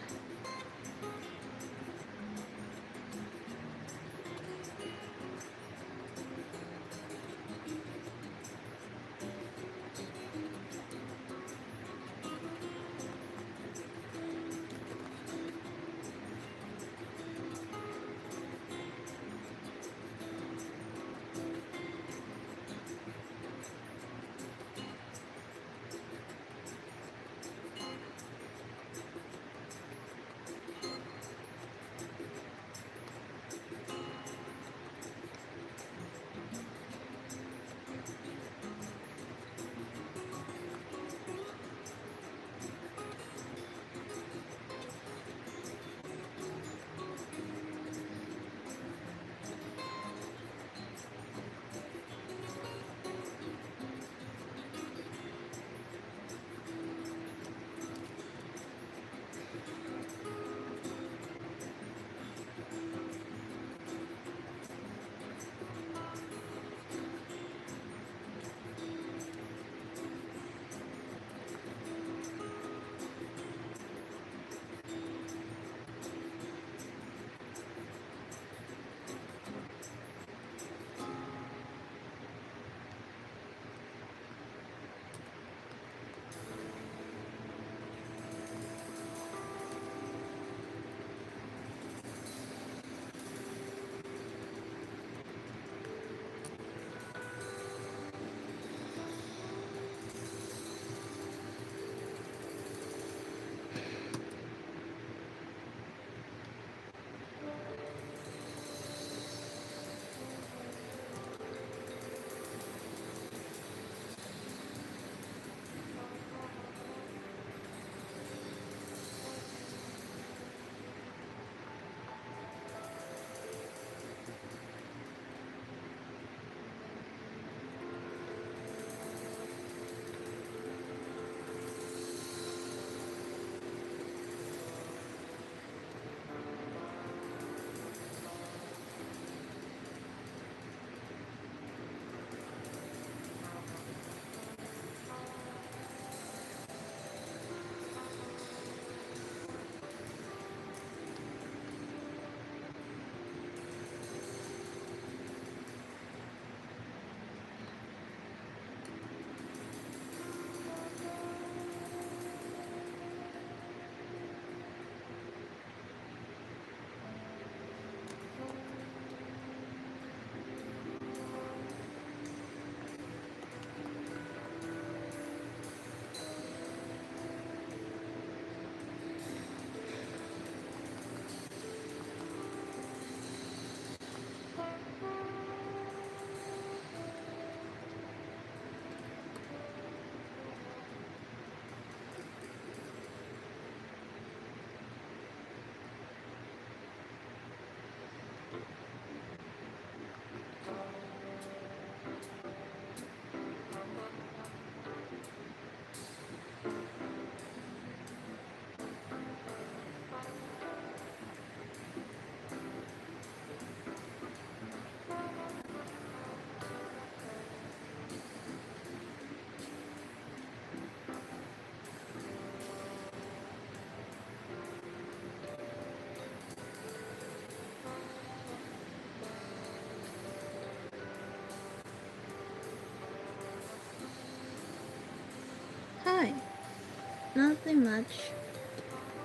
Nothing much.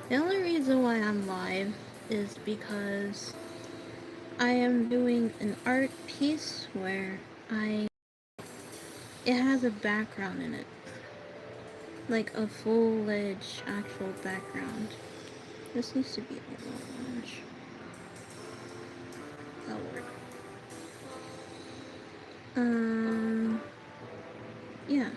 The only reason why I'm live is because I am doing an art piece where it has a background in it. Like a full-fledged actual background. This needs to be a little orange. That'll work. Yeah.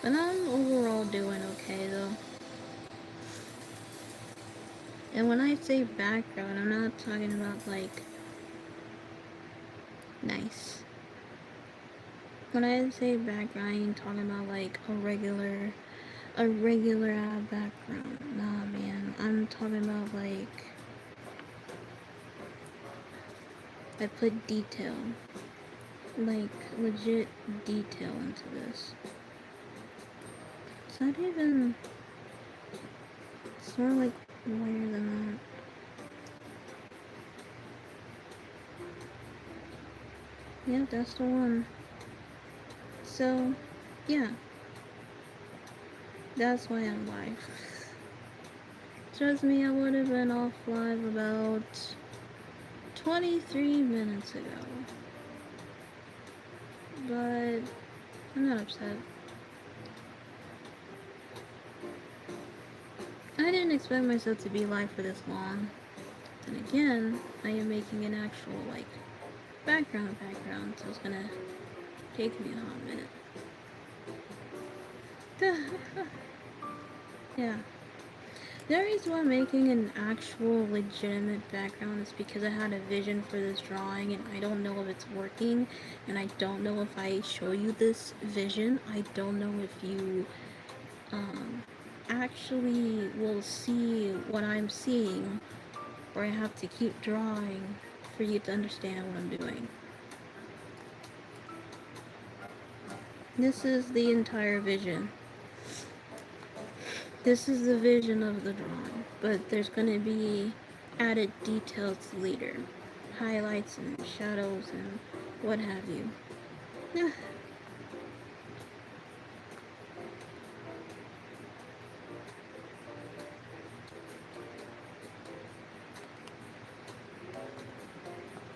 But I'm overall doing okay though. And when I say background, I'm not talking about like nice. When I say background, I'm talking about like a regular background. Nah, man, I'm talking about like I put detail, like legit detail into this. It's not even. It's more like wider than that. Yeah, that's the one. So, yeah. That's why I'm live. Trust me, I would have been off live about 23 minutes ago. But I'm not upset. I didn't expect myself to be live for this long. Then again, I am making an actual, like, background, so it's gonna take me a hot minute. Yeah. The reason why I'm making an actual legitimate background is because I had a vision for this drawing and I don't know if it's working, and I don't know if I show you this vision, I don't know if you actually will see what I'm seeing, or I have to keep drawing for you to understand what I'm doing. This is the entire vision. This is the vision of the drawing, but there's going to be added details later. Highlights and shadows and what have you.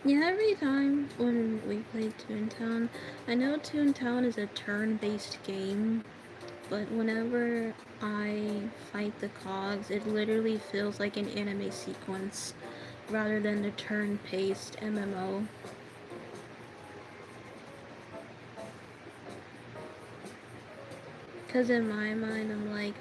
Yeah, every time when we play Toontown, I know Toontown is a turn-based game, but whenever I fight the cogs, it literally feels like an anime sequence rather than the turn-based MMO. Because in my mind, I'm like,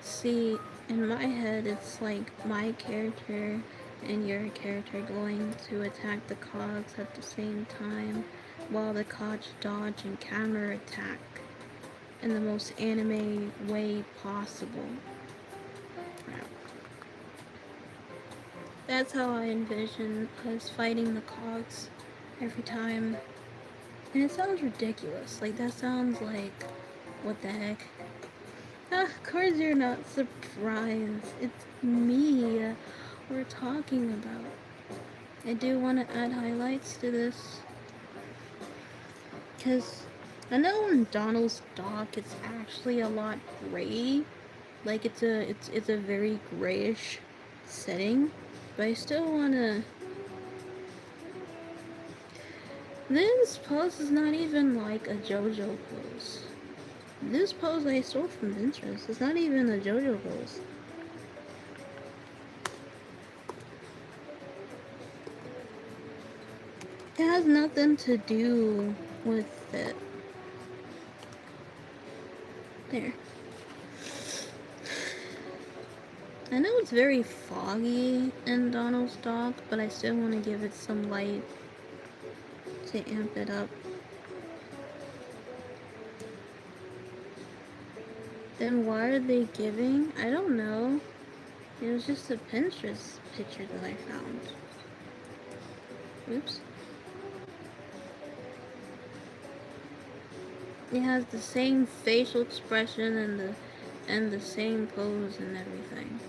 see, in my head, it's like my character and your character going to attack the cogs at the same time while the cogs dodge and counter attack in the most anime way possible. That's how I envision us fighting the cogs every time. And it sounds ridiculous. Like, that sounds like, what the heck? Of course you're not surprised. It's me we're talking about. I do want to add highlights to this, because I know in Donald's dock it's actually a lot gray. Like it's a very grayish setting, but I still want to. This pose is not even like a JoJo pose. This pose I stole from Pinterest. It's not even a JoJo pose. It has nothing to do with it. There. I know it's very foggy in Donald's dock, but I still want to give it some light to amp it up. Then why are they giving? I don't know. It was just a Pinterest picture that I found. Oops. It has the same facial expression and the same pose and everything.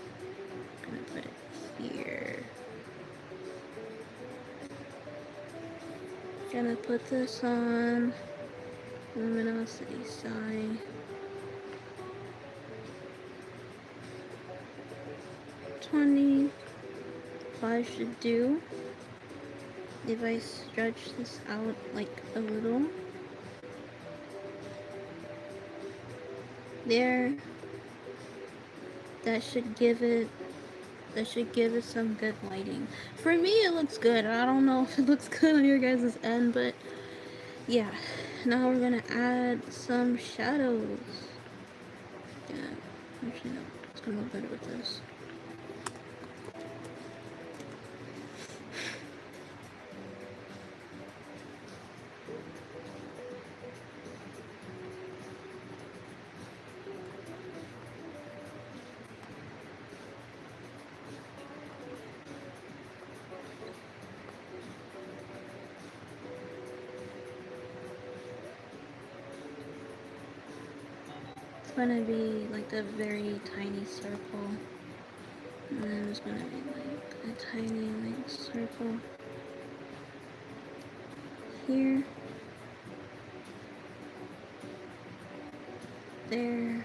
I'm gonna put it here. Gonna put this on luminosity psi. 25 should do. If I stretch this out like a little. There. That should give it some good lighting. For me it looks good. I don't know if it looks good on your guys' end, but yeah. Now we're gonna add some shadows. Yeah, actually no, it's gonna look better with this. It's gonna be like a very tiny circle. And then there's gonna be like a tiny like circle here. There.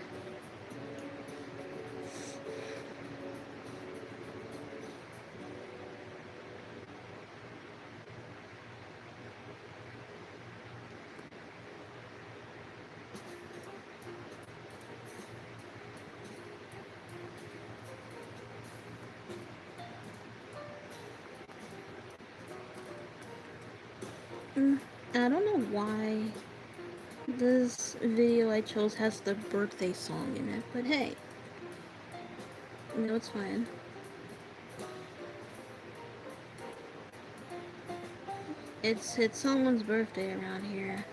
I don't know why this video I chose has the birthday song in it, but hey, no, it's fine. It's someone's birthday around here.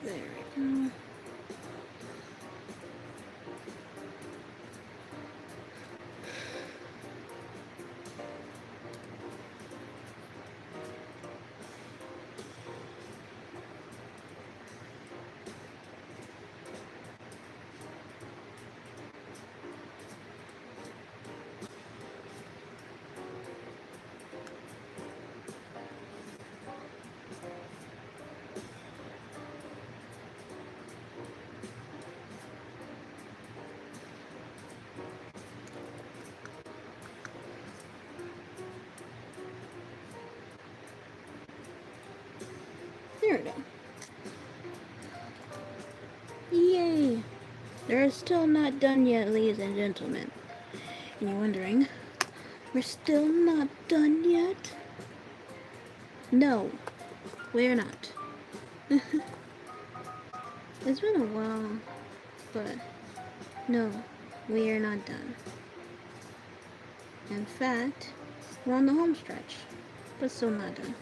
There we go. There we go. Yay! They're still not done yet, ladies and gentlemen. And you're wondering, we're still not done yet? No, we're not. It's been a while, but no, we are not done. In fact, we're on the home stretch, but still not done.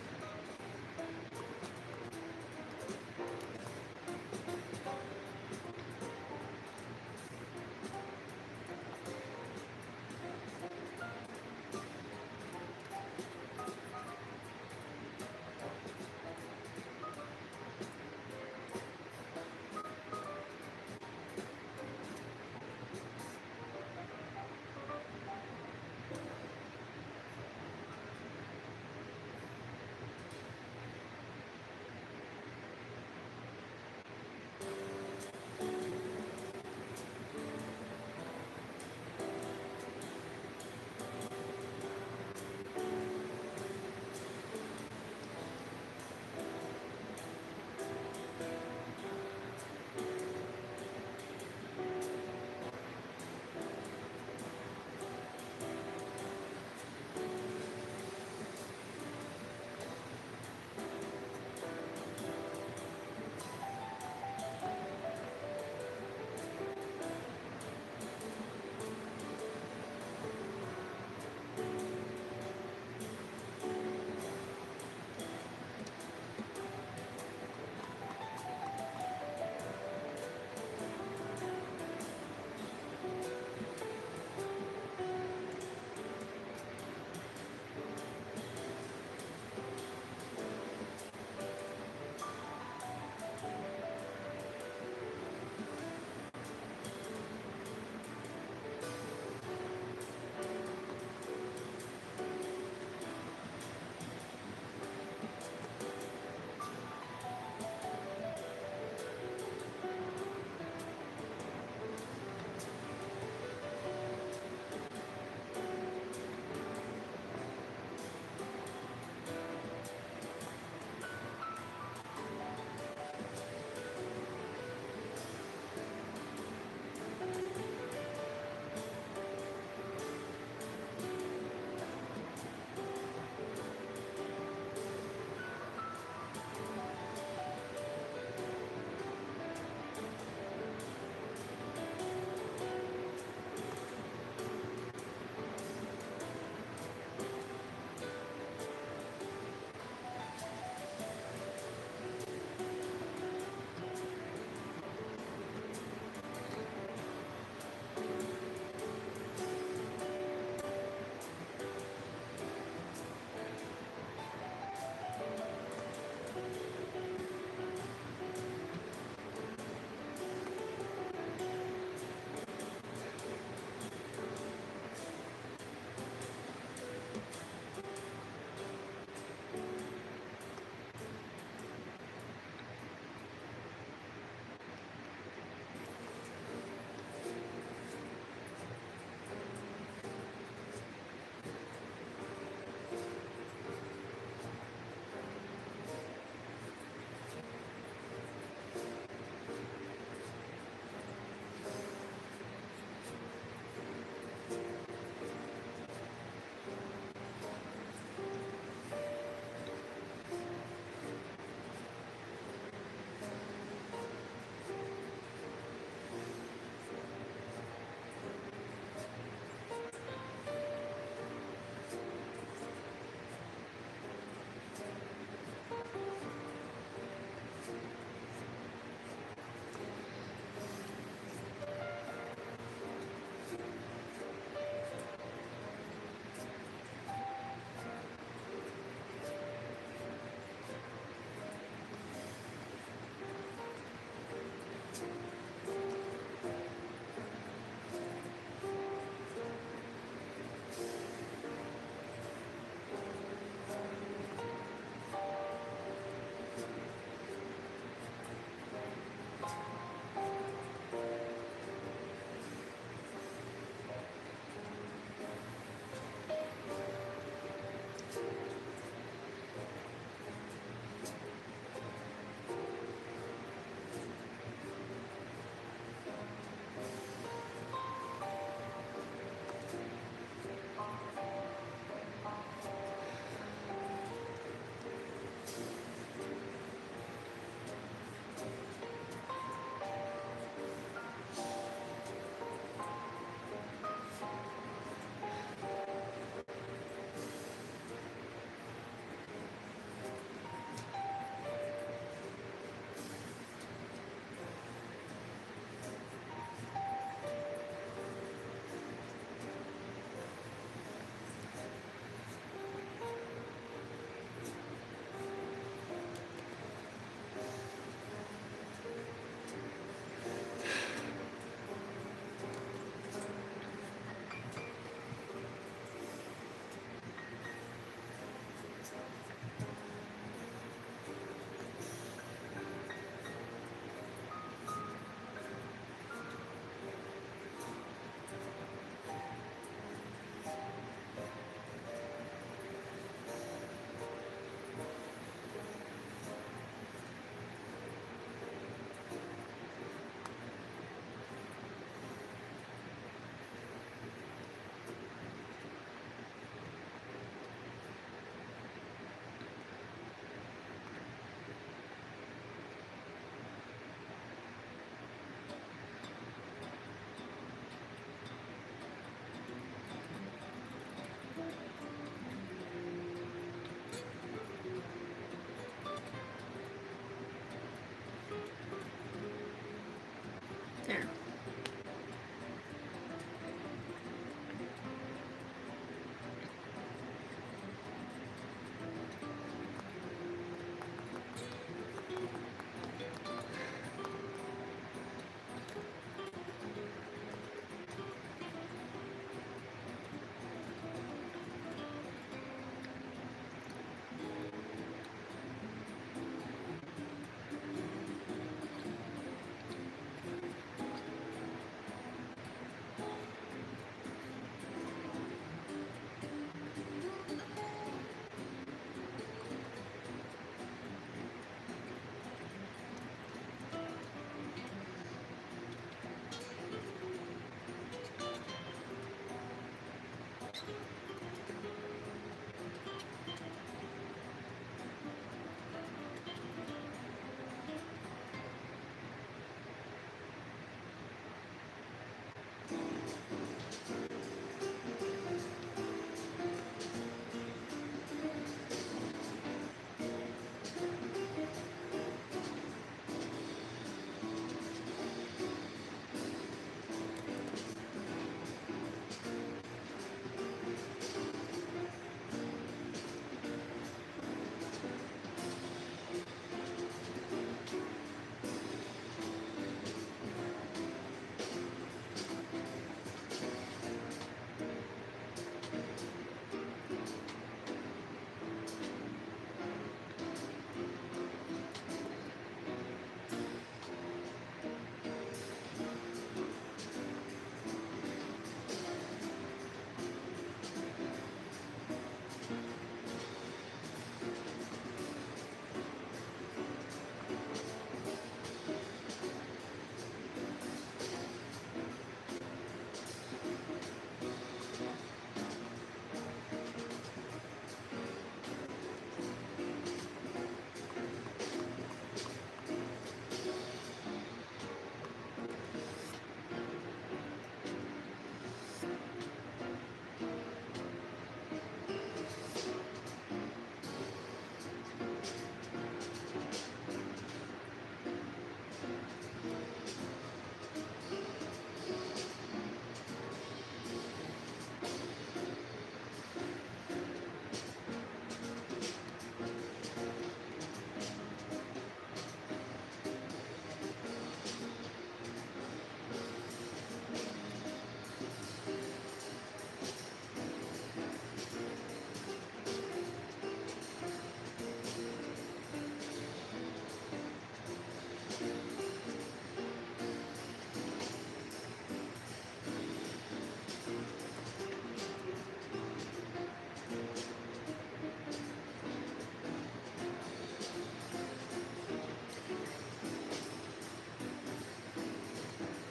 There.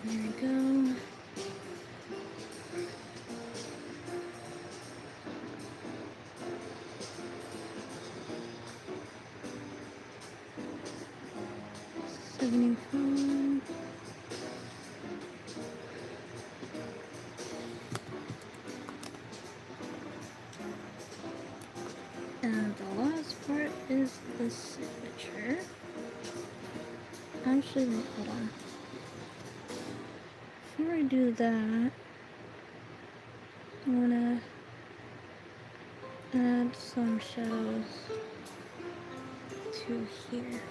There we go. $75. And the last part is the signature. Actually, wait, hold on. Before I do that, I'm gonna add some shadows to here.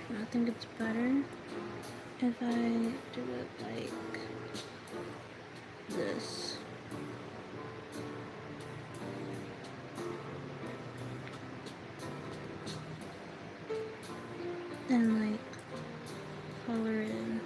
I think it's better if I do it like this. And like color it in.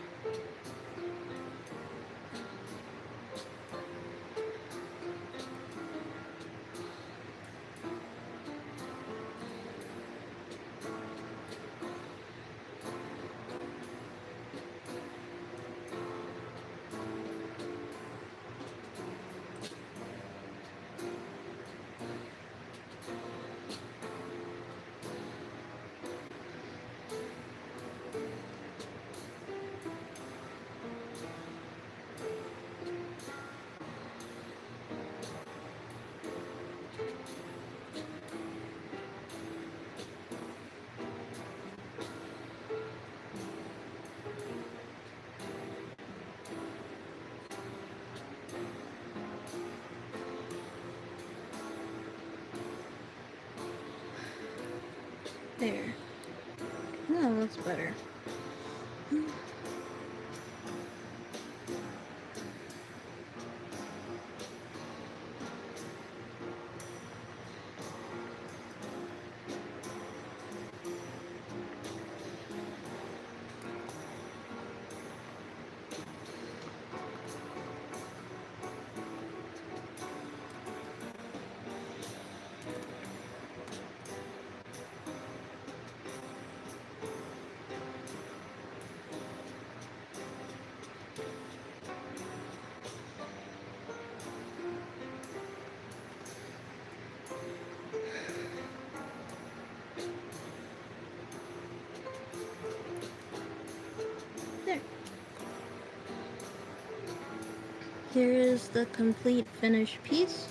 There. No, that's better. There. Here is the complete finished piece.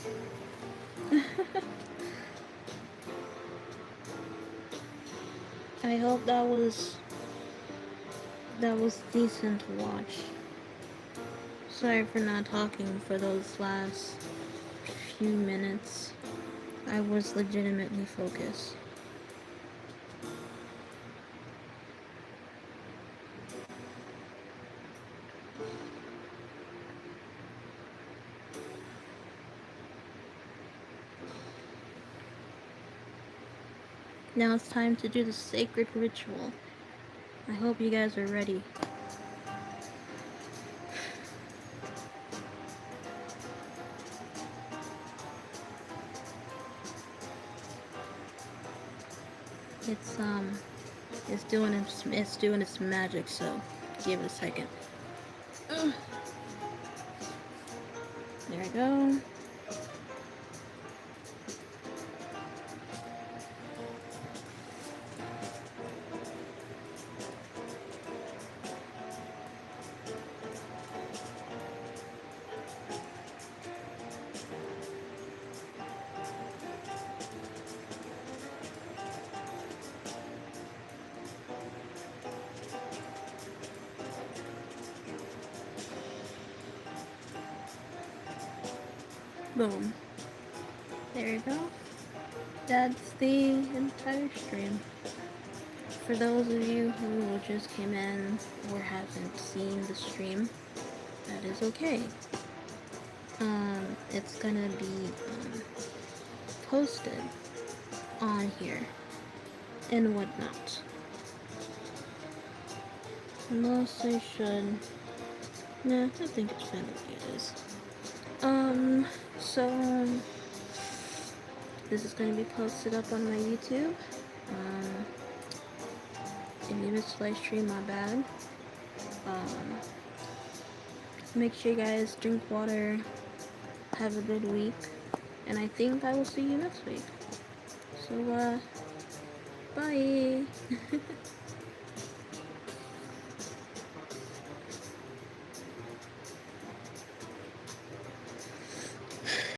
I hope that was decent to watch. Sorry for not talking for those last few minutes. I was legitimately focused. Now it's time to do the sacred ritual. I hope you guys are ready. It's doing its magic, so give it a second. There we go. Boom. There you go. That's the entire stream. For those of you who just came in or haven't seen the stream, that is okay. It's gonna be posted on here and whatnot. Unless I should. Nah, I think it's fine the way it is. So this is going to be posted up on my YouTube. If you missed the live stream, my bad. Make sure you guys drink water, have a good week, and I think I will see you next week. So, bye!